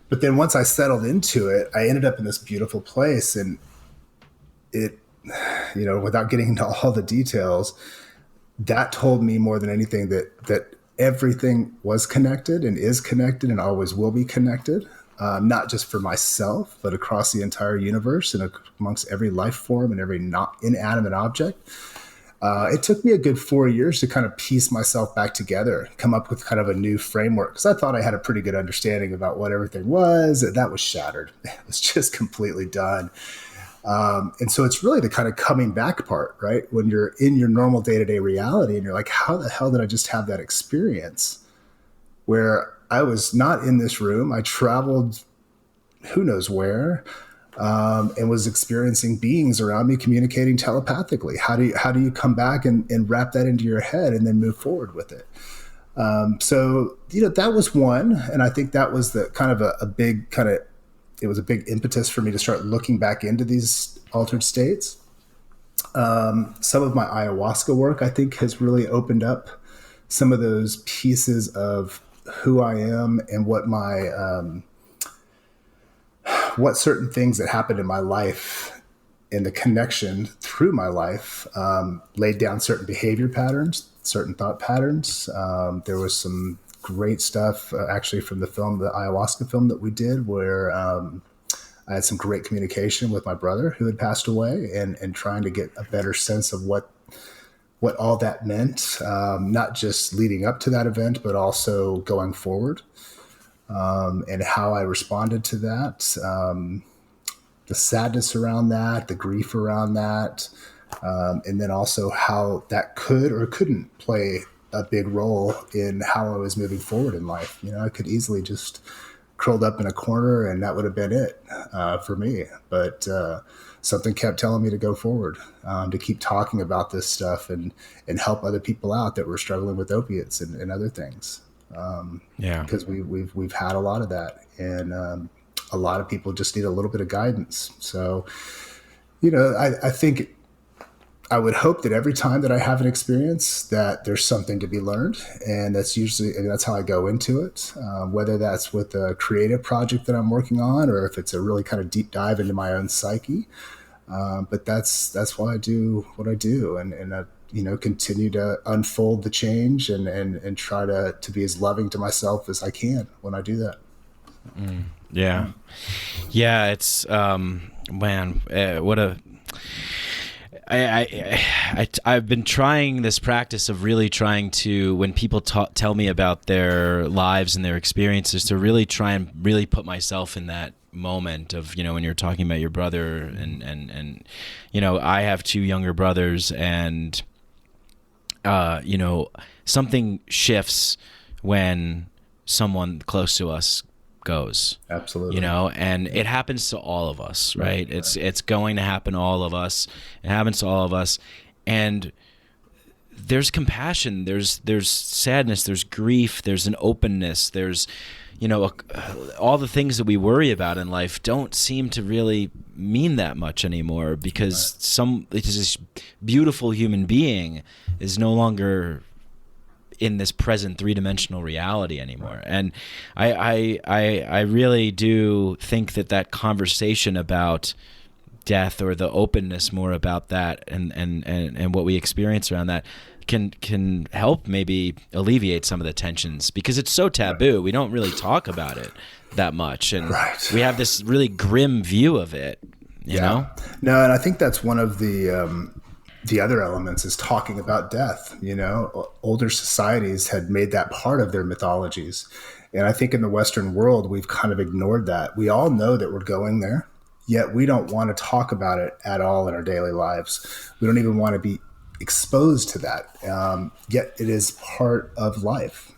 But then once I settled into it, I ended up in this beautiful place, and it, without getting into all the details, that told me more than anything that everything was connected and is connected and always will be connected, not just for myself, but across the entire universe and amongst every life form and every not inanimate object. It took me a good 4 years to kind of piece myself back together, come up with kind of a new framework, because I thought I had a pretty good understanding about what everything was. That was shattered. It was just completely done. And so it's really the kind of coming back part, right? When you're in your normal day-to-day reality and you're like, how the hell did I just have that experience where I was not in this room? I traveled who knows where, and was experiencing beings around me communicating telepathically. How do you come back and wrap that into your head and then move forward with it? So that was one. And I think that was the kind of a big kind of, it was a big impetus for me to start looking back into these altered states. Some of my ayahuasca work, I think, has really opened up some of those pieces of who I am and what what certain things that happened in my life and the connection through my life laid down certain behavior patterns, certain thought patterns. There was some great stuff actually from the ayahuasca film that we did, where I had some great communication with my brother who had passed away, and trying to get a better sense of what all that meant, not just leading up to that event, but also going forward, and how I responded to that, the sadness around that, the grief around that, and then also how that could or couldn't play a big role in how I was moving forward in life. I could easily just curled up in a corner, and that would have been it for me. But something kept telling me to go forward, to keep talking about this stuff and help other people out that were struggling with opiates and other things. Because we've had a lot of that, and a lot of people just need a little bit of guidance. So, I think I would hope that every time that I have an experience that there's something to be learned, and that's how I go into it. Whether that's with a creative project that I'm working on, or if it's a really kind of deep dive into my own psyche. But that's why I do what I do, and I, continue to unfold the change and try to be as loving to myself as I can when I do that. Yeah. It's man, what a. I've been trying this practice of really trying to, when people tell me about their lives and their experiences, to really try and really put myself in that moment of, when you're talking about your brother and I have two younger brothers, and something shifts when someone close to us goes. Absolutely. And it happens to all of us, right? It's going to happen to all of us. It happens to all of us. And there's compassion, there's sadness, there's grief, there's an openness, there's, all the things that we worry about in life don't seem to really mean that much anymore, because this beautiful human being is no longer in this present three-dimensional reality anymore. And I really do think that conversation about death, or the openness more about that and what we experience around that, can help maybe alleviate some of the tensions, because it's so taboo. Right. We don't really talk about it that much, and we have this really grim view of it, you know? No, and I think that's one of the other elements is talking about death. Older societies had made that part of their mythologies. And I think in the Western world, we've kind of ignored that. We all know that we're going there, yet we don't want to talk about it at all in our daily lives. We don't even want to be exposed to that. Yet it is part of life.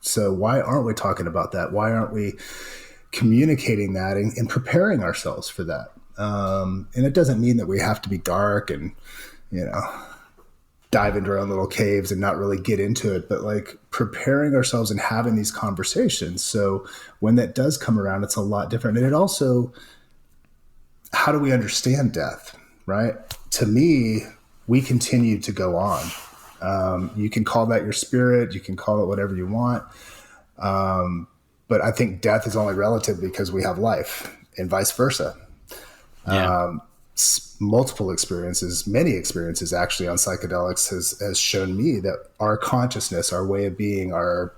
So why aren't we talking about that? Why aren't we communicating that and preparing ourselves for that? And it doesn't mean that we have to be dark and, dive into our own little caves and not really get into it, but like preparing ourselves and having these conversations. So when that does come around, it's a lot different. And it also, how do we understand death, right? To me, we continue to go on. You can call that your spirit. You can call it whatever you want. But I think death is only relative because we have life, and vice versa. Multiple experiences, many experiences actually on psychedelics has shown me that our consciousness, our way of being, our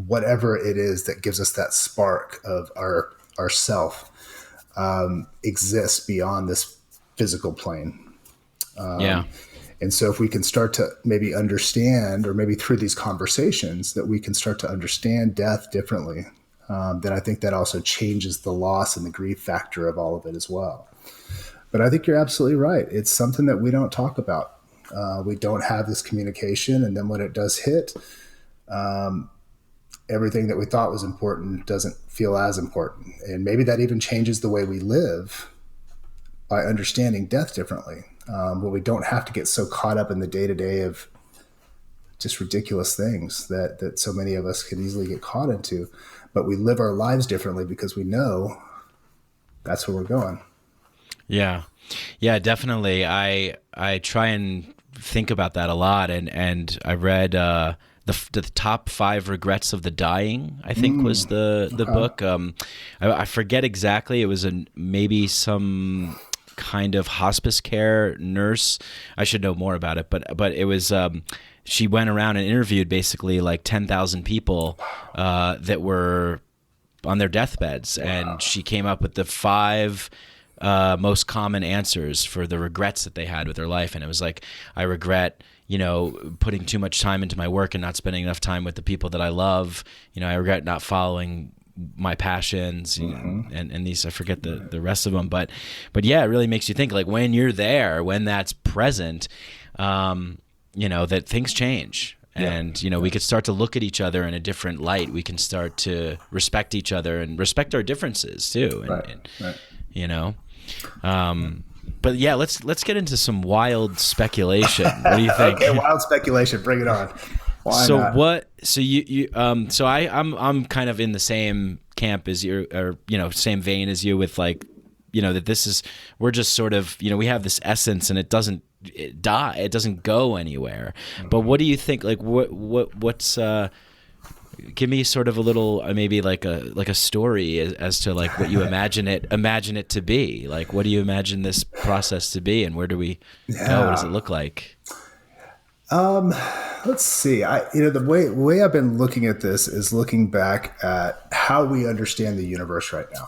whatever it is that gives us that spark of our self, exists beyond this physical plane. And so if we can start to maybe understand, or maybe through these conversations, that we can start to understand death differently, then I think that also changes the loss and the grief factor of all of it as well. But I think you're absolutely right. It's something that we don't talk about. We don't have this communication. And then when it does hit, everything that we thought was important doesn't feel as important. And maybe that even changes the way we live by understanding death differently. Where we don't have to get so caught up in the day-to-day of just ridiculous things that so many of us could easily get caught into. But we live our lives differently because we know that's where we're going. Yeah, definitely. I try and think about that a lot, and I read the top 5 regrets of the dying, I think was the book. I forget exactly. It was maybe some kind of hospice care nurse. I should know more about it, but it was. She went around and interviewed basically like 10,000 people that were on their deathbeds, and she came up with the 5 most common answers for the regrets that they had with their life. And it was like, I regret, putting too much time into my work and not spending enough time with the people that I love. I regret not following my passions, and these, I forget the rest of them, but yeah, it really makes you think, like, when you're there, when that's present, that things change. and we could start to look at each other in a different light. We can start to respect each other and respect our differences too. But yeah, let's get into some wild speculation. What do you think? Okay, wild speculation. Bring it on. Why so not? what? So I'm kind of in the same camp as you, or same vein as you, with like, that we're just sort of, we have this essence and it doesn't die, it doesn't go anywhere. But what do you think? Like, what's give me sort of a little, maybe like a story as to like what you imagine it to be. Like, what do you imagine this process to be, and where do we go? What does it look like? Let's see. The way I've been looking at this is looking back at how we understand the universe right now.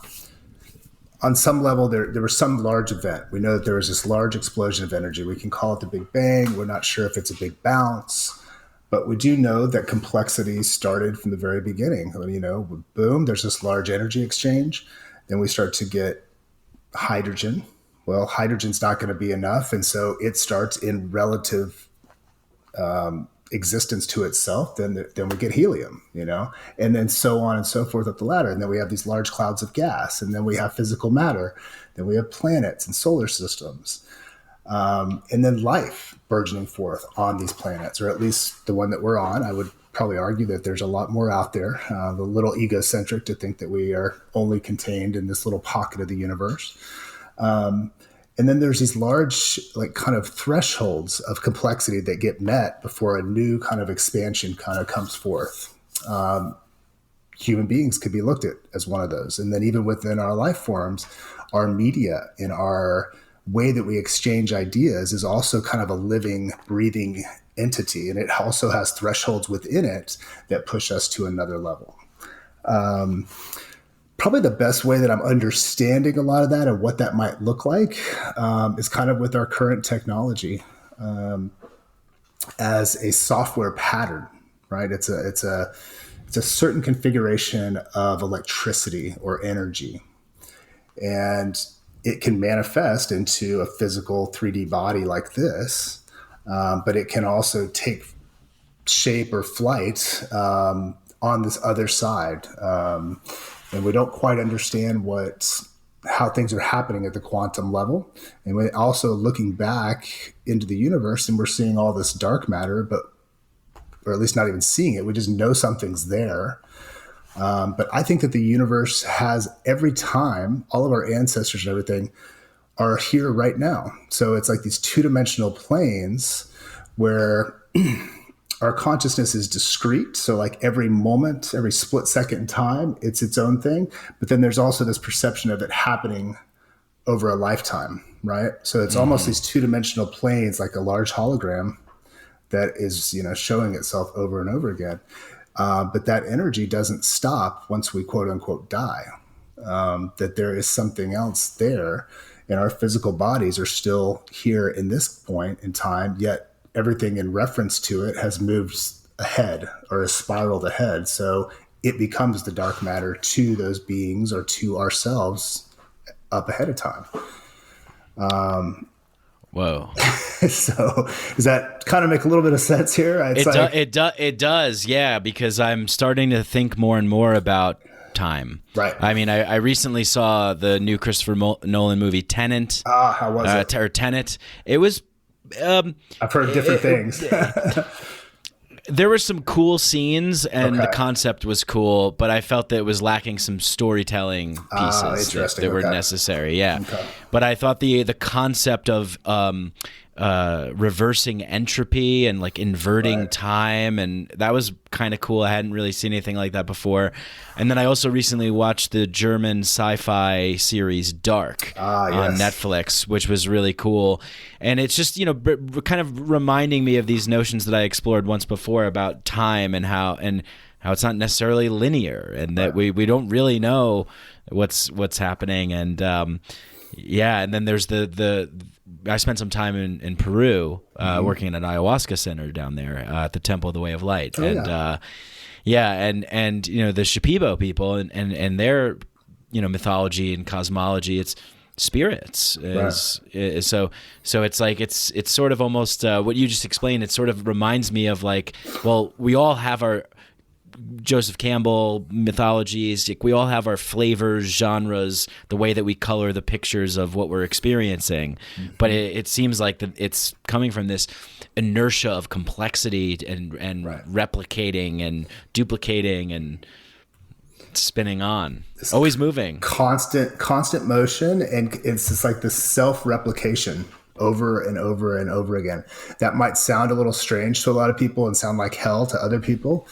On some level, there was some large event. We know that there was this large explosion of energy. We can call it the Big Bang. We're not sure if it's a big bounce, but we do know that complexity started from the very beginning. Boom, there's this large energy exchange. Then we start to get hydrogen. Well, hydrogen's not going to be enough, and so it starts in relative existence to itself. Then we get helium, and then so on and so forth up the ladder. And then we have these large clouds of gas, and then we have physical matter. Then we have planets and solar systems, and then life burgeoning forth on these planets, or at least the one that we're on. I would probably argue that there's a lot more out there. A little egocentric to think that we are only contained in this little pocket of the universe. And then there's these large, like, kind of thresholds of complexity that get met before a new kind of expansion kind of comes forth. Human beings could be looked at as one of those. And then even within our life forms, our media and our way that we exchange ideas is also kind of a living, breathing entity. And it also has thresholds within it that push us to another level. Probably the best way that I'm understanding a lot of that and what that might look like is kind of with our current technology as a software pattern, right? It's a certain configuration of electricity or energy, and it can manifest into a physical 3D body like this, but it can also take shape or flight on this other side. And we don't quite understand how things are happening at the quantum level. And we're also looking back into the universe, and we're seeing all this dark matter, or at least not even seeing it. We just know something's there. But I think that the universe has, every time, all of our ancestors and everything are here right now. So it's like these two-dimensional planes where our consciousness is discrete. So like every moment, every split second in time, it's its own thing. But then there's also this perception of it happening over a lifetime, right? So it's almost these two-dimensional planes, like a large hologram that is, showing itself over and over again. But that energy doesn't stop once we quote unquote die. That there is something else there, and our physical bodies are still here in this point in time, yet everything in reference to it has moved ahead or has spiraled ahead. So it becomes the dark matter to those beings or to ourselves up ahead of time. Whoa. So does that kind of make a little bit of sense here? It does. Yeah. Because I'm starting to think more and more about time. Right. I mean, I recently saw the new Christopher Nolan movie Tenet. How was it? Or Tenet. It was, I've heard different things. There were some cool scenes, and the concept was cool, but I felt that it was lacking some storytelling pieces that were necessary. Yeah, but I thought the concept of reversing entropy and like inverting time, and that was kind of cool. I hadn't really seen anything like that before. And then I also recently watched the German sci-fi series Dark on Netflix, which was really cool. And it's just, kind of reminding me of these notions that I explored once before about time and how it's not necessarily linear, and that we don't really know what's happening. And and then there's I spent some time in Peru working in an ayahuasca center down there at the Temple of the Way of Light. And the Shipibo people and their mythology and cosmology, spirits. So it's like it's sort of almost what you just explained. It sort of reminds me of like, well, we all have our Joseph Campbell mythologies. Like, we all have our flavors, genres, the way that we color the pictures of what we're experiencing. But it seems like it's coming from this inertia of complexity and replicating and duplicating and spinning on, always moving, constant motion, and it's just like this self-replication over and over and over again. That might sound a little strange to a lot of people and sound like hell to other people.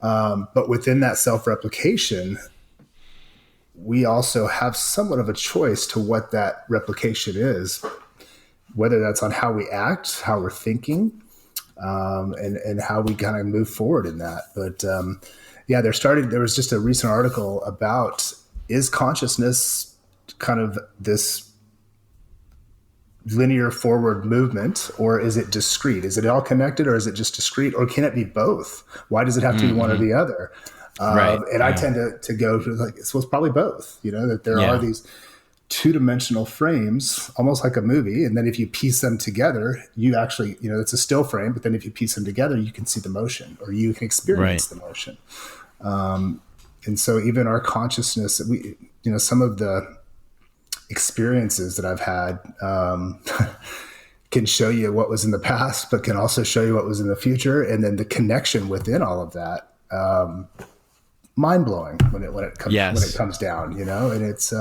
But within that self-replication, we also have somewhat of a choice to what that replication is, whether that's on how we act, how we're thinking, and how we kind of move forward in that. But there was just a recent article about, is consciousness kind of this linear forward movement, or is it discrete? Is it all connected, or is it just discrete, or can it be both? Why does it have to be one or the other? I tend to go to like, so it's probably both, that there are these two-dimensional frames, almost like a movie. And then if you piece them together, you actually, it's a still frame, but then if you piece them together, you can see the motion, or you can experience the motion. And so even our consciousness, some of the experiences that I've had can show you what was in the past, but can also show you what was in the future. And then the connection within all of that, mind blowing when it comes down, and it's,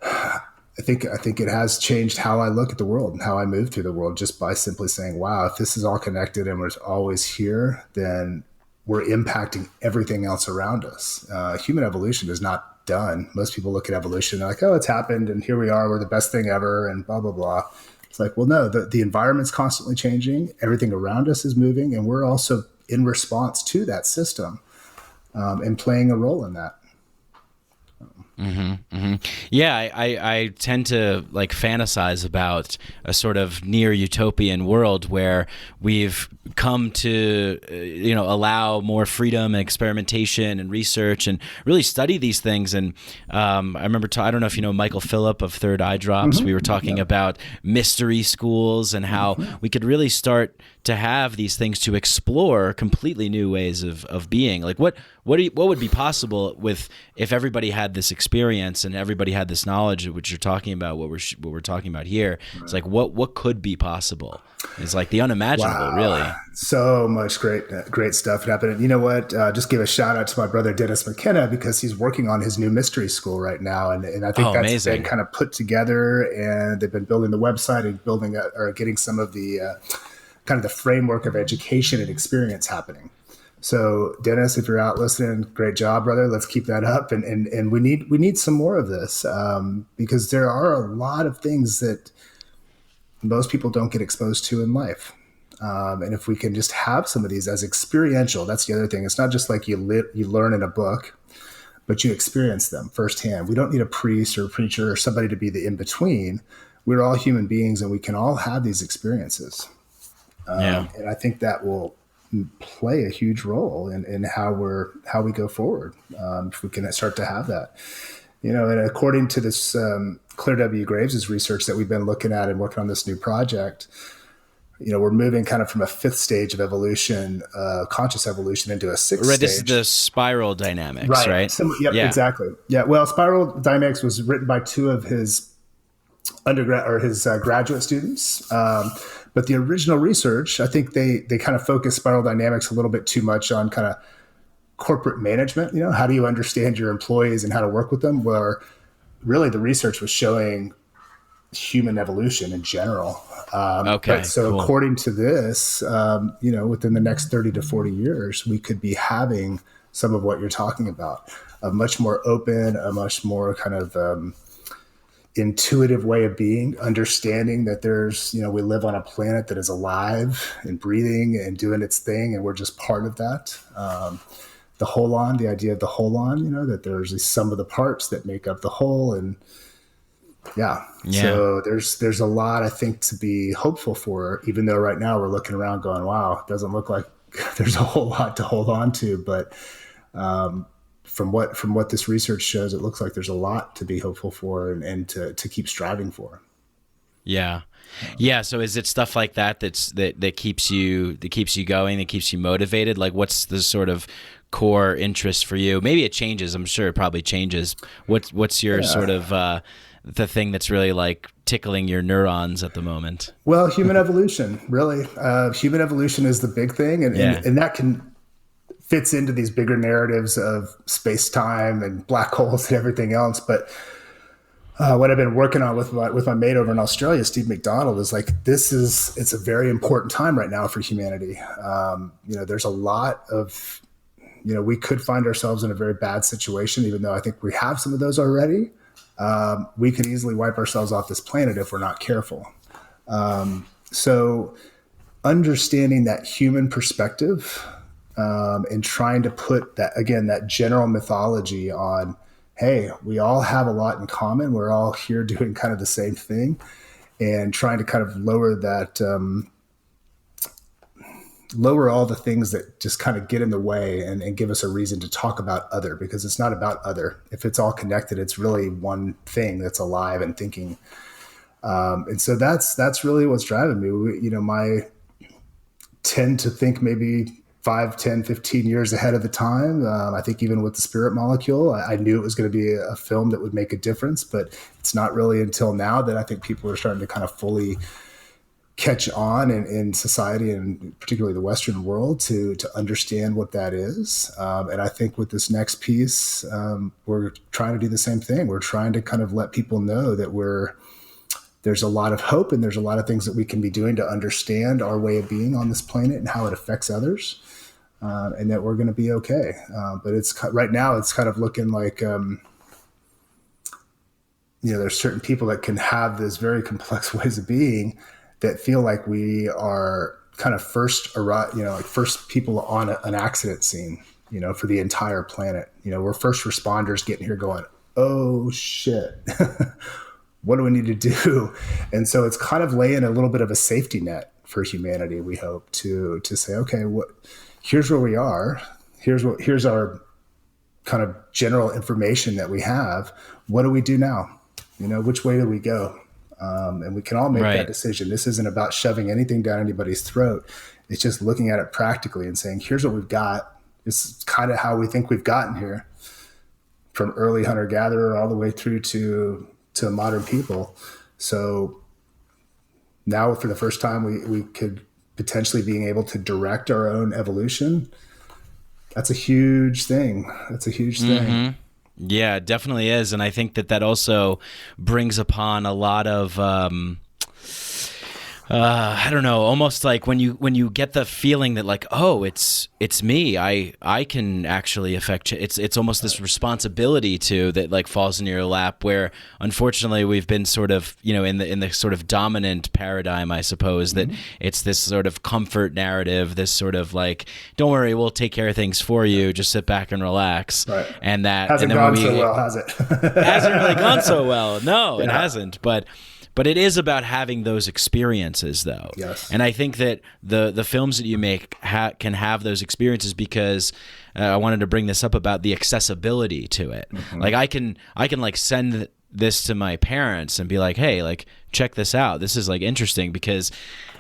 I think it has changed how I look at the world and how I move through the world, just by simply saying, wow, if this is all connected and we're always here, then we're impacting everything else around us. Human evolution is not done. Most people look at evolution, they're like, oh, it's happened and here we are, we're the best thing ever, and blah, blah, blah. It's like, well, no, the environment's constantly changing. Everything around us is moving, and we're also in response to that system, and playing a role in that. Yeah, I tend to like fantasize about a sort of near utopian world where we've come to allow more freedom and experimentation and research and really study these things. And I remember I don't know if you know Michael Phillip of Third Eye Drops. We were talking about mystery schools and how we could really start to have these things to explore completely new ways of being. Like what would be possible if everybody had this experience and everybody had this knowledge, which you're talking about, what we're talking about here. It's like what could be possible? It's like the unimaginable, really. So much great stuff happening. And you know what? Just give a shout out to my brother Dennis McKenna, because he's working on his new mystery school right now, and I think that's amazing. Been kind of put together, and they've been building the website and getting some of the kind of the framework of education and experience happening. So Dennis, if you're out listening, great job, brother. Let's keep that up. And we need some more of this, because there are a lot of things that most people don't get exposed to in life. And if we can just have some of these as experiential, that's the other thing. It's not just like you learn in a book, but you experience them firsthand. We don't need a priest or a preacher or somebody to be the in-between. We're all human beings, and we can all have these experiences. And I think that will play a huge role in how we go forward, if we can start to have that. And according to this Claire W. Graves' research that we've been looking at and working on this new project, we're moving kind of from a fifth stage of evolution, conscious evolution, into a sixth stage. This is the spiral dynamics, right? Exactly. Yeah. Well, spiral dynamics was written by two of his graduate students. But the original research, I think they kind of focus spiral dynamics a little bit too much on kind of corporate management. How do you understand your employees and how to work with them? Where really the research was showing human evolution in general. Cool. According to this, within the next 30 to 40 years, we could be having some of what you're talking about, a much more open, a much more kind of intuitive way of being, understanding that there's, we live on a planet that is alive and breathing and doing its thing, and we're just part of that. The holon, the idea of the holon, that there's the sum of the parts that make up the whole. And so there's a lot, I think, to be hopeful for, even though right now we're looking around going, wow, it doesn't look like there's a whole lot to hold on to, but from what this research shows, it looks like there's a lot to be hopeful for and to keep striving for. Yeah. Yeah. So is it stuff like that that keeps you going, that keeps you motivated? Like, what's the sort of core interest for you? Maybe it changes. I'm sure it probably changes. What's your sort of the thing that's really like tickling your neurons at the moment? Well, human evolution, really. Human evolution is the big thing, and that fits into these bigger narratives of space-time and black holes and everything else. But what I've been working on with my mate over in Australia, Steve McDonald, is like, it's a very important time right now for humanity. There's a lot of, we could find ourselves in a very bad situation, even though I think we have some of those already. We could easily wipe ourselves off this planet if we're not careful. So understanding that human perspective, and trying to put that general mythology on, hey, we all have a lot in common. We're all here doing kind of the same thing, and trying to kind of lower that, lower all the things that just kind of get in the way and give us a reason to talk about other, because it's not about other. If it's all connected, it's really one thing that's alive and thinking. And so that's really what's driving me. I tend to think maybe 5, 10, 15 years ahead of the time. I think even with the Spirit Molecule, I knew it was going to be a film that would make a difference, but it's not really until now that I think people are starting to kind of fully catch on in society, and particularly the Western world, to understand what that is. And I think with this next piece, we're trying to do the same thing. We're trying to kind of let people know that there's a lot of hope, and there's a lot of things that we can be doing to understand our way of being on this planet and how it affects others. And that we're going to be okay. But right now it's kind of looking like, there's certain people that can have this very complex ways of being that feel like we are kind of first people on an accident scene, for the entire planet. We're first responders getting here going, oh shit, what do we need to do? And so it's kind of laying a little bit of a safety net for humanity, we hope, to say, okay, here's where we are. Here's our kind of general information that we have. What do we do now? Which way do we go? And we can all make that decision. This isn't about shoving anything down anybody's throat. It's just looking at it practically and saying, here's what we've got. This is kind of how we think we've gotten here, from early hunter-gatherer all the way through to modern people. So now, for the first time, we could potentially being able to direct our own evolution. That's a huge thing. Thing. Yeah, it definitely is. And I think that also brings upon a lot of, I don't know, almost like when you get the feeling that like, oh, it's me. I can actually affect. It's almost this responsibility that like falls in your lap, where unfortunately we've been sort of, in the sort of dominant paradigm, I suppose, that it's this sort of comfort narrative, this sort of like, don't worry, we'll take care of things for you. Just sit back and relax. Right. And that hasn't gone so well, has it? Hasn't really gone so well. No, it hasn't. But it is about having those experiences, though. Yes. And I think that the films that you make can have those experiences because I wanted to bring this up about the accessibility to it. Mm-hmm. Like I can like send this to my parents and be like, hey, like check this out. This is like interesting because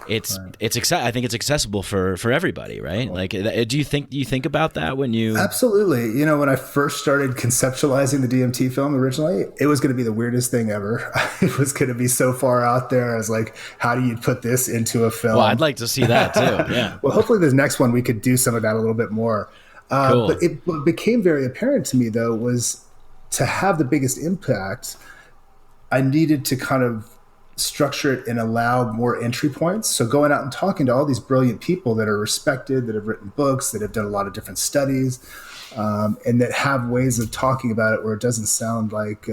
I think it's accessible for everybody, right? Like, do you think about that when you? Absolutely. When I first started conceptualizing the DMT film originally, it was going to be the weirdest thing ever. It was going to be so far out there. I was like, how do you put this into a film? Well, I'd like to see that too. Yeah. Well, hopefully this next one we could do some of that a little bit more. Cool. But what became very apparent to me, though, was to have the biggest impact, I needed to kind of structure it and allow more entry points. So going out and talking to all these brilliant people that are respected, that have written books, that have done a lot of different studies, and that have ways of talking about it where it doesn't sound like,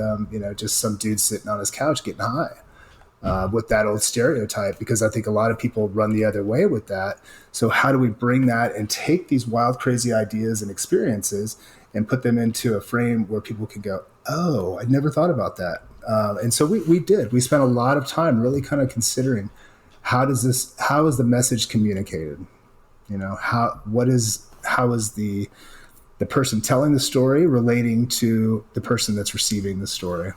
just some dude sitting on his couch getting high with that old stereotype, because I think a lot of people run the other way with that. So how do we bring that and take these wild, crazy ideas and experiences and put them into a frame where people can go, oh, I never thought about that. And so we did. We spent a lot of time really kind of considering how is the message communicated? How is the the person telling the story relating to the person that's receiving the story.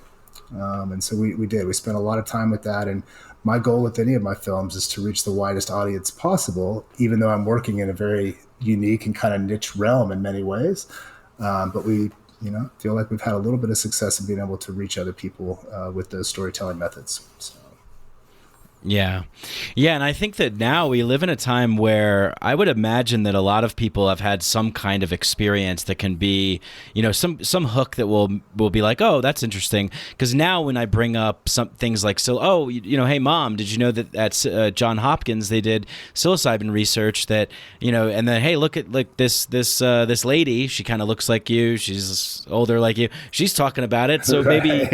And so we spent a lot of time with that. And my goal with any of my films is to reach the widest audience possible, even though I'm working in a very unique and kind of niche realm in many ways. But we, feel like we've had a little bit of success in being able to reach other people with those storytelling methods. So. Yeah. And I think that now we live in a time where I would imagine that a lot of people have had some kind of experience that can be, some hook that will be like, oh, that's interesting. Because now when I bring up some things like, hey, Mom, did you know that at Johns Hopkins they did psilocybin research that, and then, hey, look at this lady. She kind of looks like you. She's older like you. She's talking about it. So maybe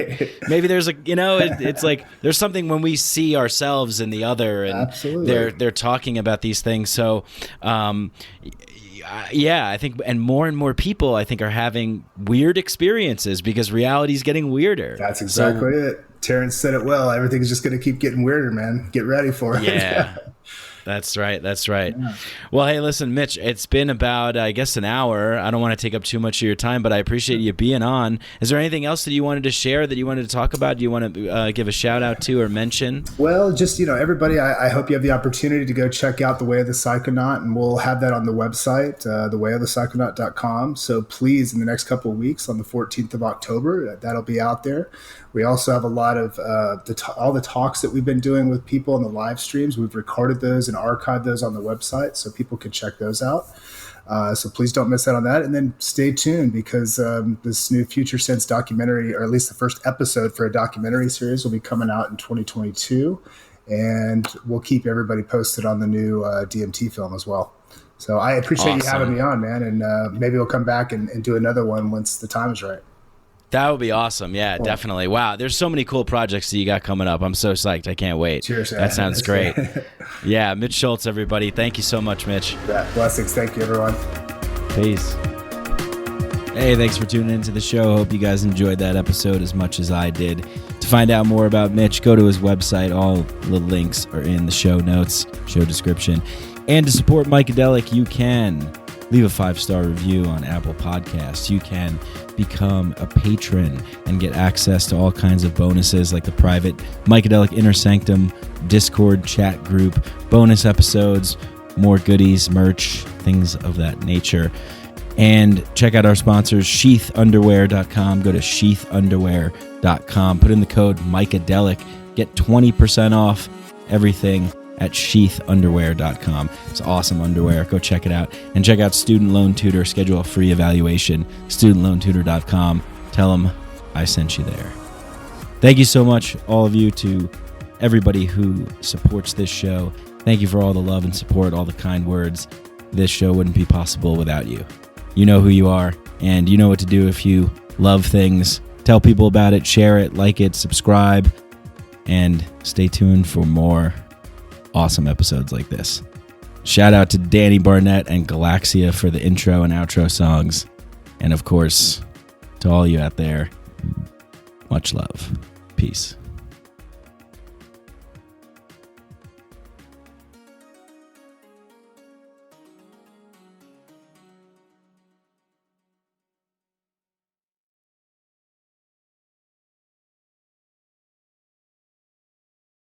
there's it's like there's something when we see ourselves in the other, and Absolutely. they're talking about these things. So I think, and more people I think are having weird experiences because reality is getting weirder. That's exactly it. Terrence said it well. Everything's just going to keep getting weirder, man. Get ready for it. Yeah. That's right. Yeah. Well, hey, listen, Mitch, it's been about, I guess, an hour. I don't want to take up too much of your time, but I appreciate you being on. Is there anything else that you wanted to share, that you wanted to talk about? Do you want to give a shout out to or mention? Well, just, everybody, I hope you have the opportunity to go check out The Way of the Psychonaut, and we'll have that on the website, thewayofthepsychonaut.com. So please, in the next couple of weeks, on the 14th of October, that'll be out there. We also have a lot of all the talks that we've been doing with people in the live streams. We've recorded those and archived those on the website so people can check those out. So please don't miss out on that. And then stay tuned, because this new Future Sense documentary, or at least the first episode for a documentary series, will be coming out in 2022. And we'll keep everybody posted on the new DMT film as well. So I appreciate you having me on, man. And maybe we'll come back and do another one once the time is right. That would be awesome. Yeah, cool. Definitely. Wow, there's so many cool projects that you got coming up. I'm so psyched. I can't wait. Cheers, man. That sounds great. Yeah, Mitch Schultz, everybody. Thank you so much, Mitch. Yeah, blessings. Thank you, everyone. Peace. Hey, thanks for tuning into the show. Hope you guys enjoyed that episode as much as I did. To find out more about Mitch, go to his website. All the links are in the show notes, show description. And to support Mycadelic, you can leave a 5-star review on Apple Podcasts. You can become a patron and get access to all kinds of bonuses, like the private Mycadelic Inner Sanctum Discord chat group, bonus episodes, more goodies, merch, things of that nature. And check out our sponsors, sheathunderwear.com. Go to sheathunderwear.com. Put in the code Mycadelic. Get 20% off everything at sheathunderwear.com. It's awesome underwear. Go check it out. And check out Student Loan Tutor. Schedule a free evaluation. StudentLoanTutor.com. Tell them I sent you there. Thank you so much, all of you, to everybody who supports this show. Thank you for all the love and support, all the kind words. This show wouldn't be possible without you. You know who you are, and you know what to do if you love things. Tell people about it, share it, like it, subscribe, and stay tuned for more awesome episodes like this. Shout out to Danny Barnett and Galaxia for the intro and outro songs. And of course, to all you out there, much love. Peace.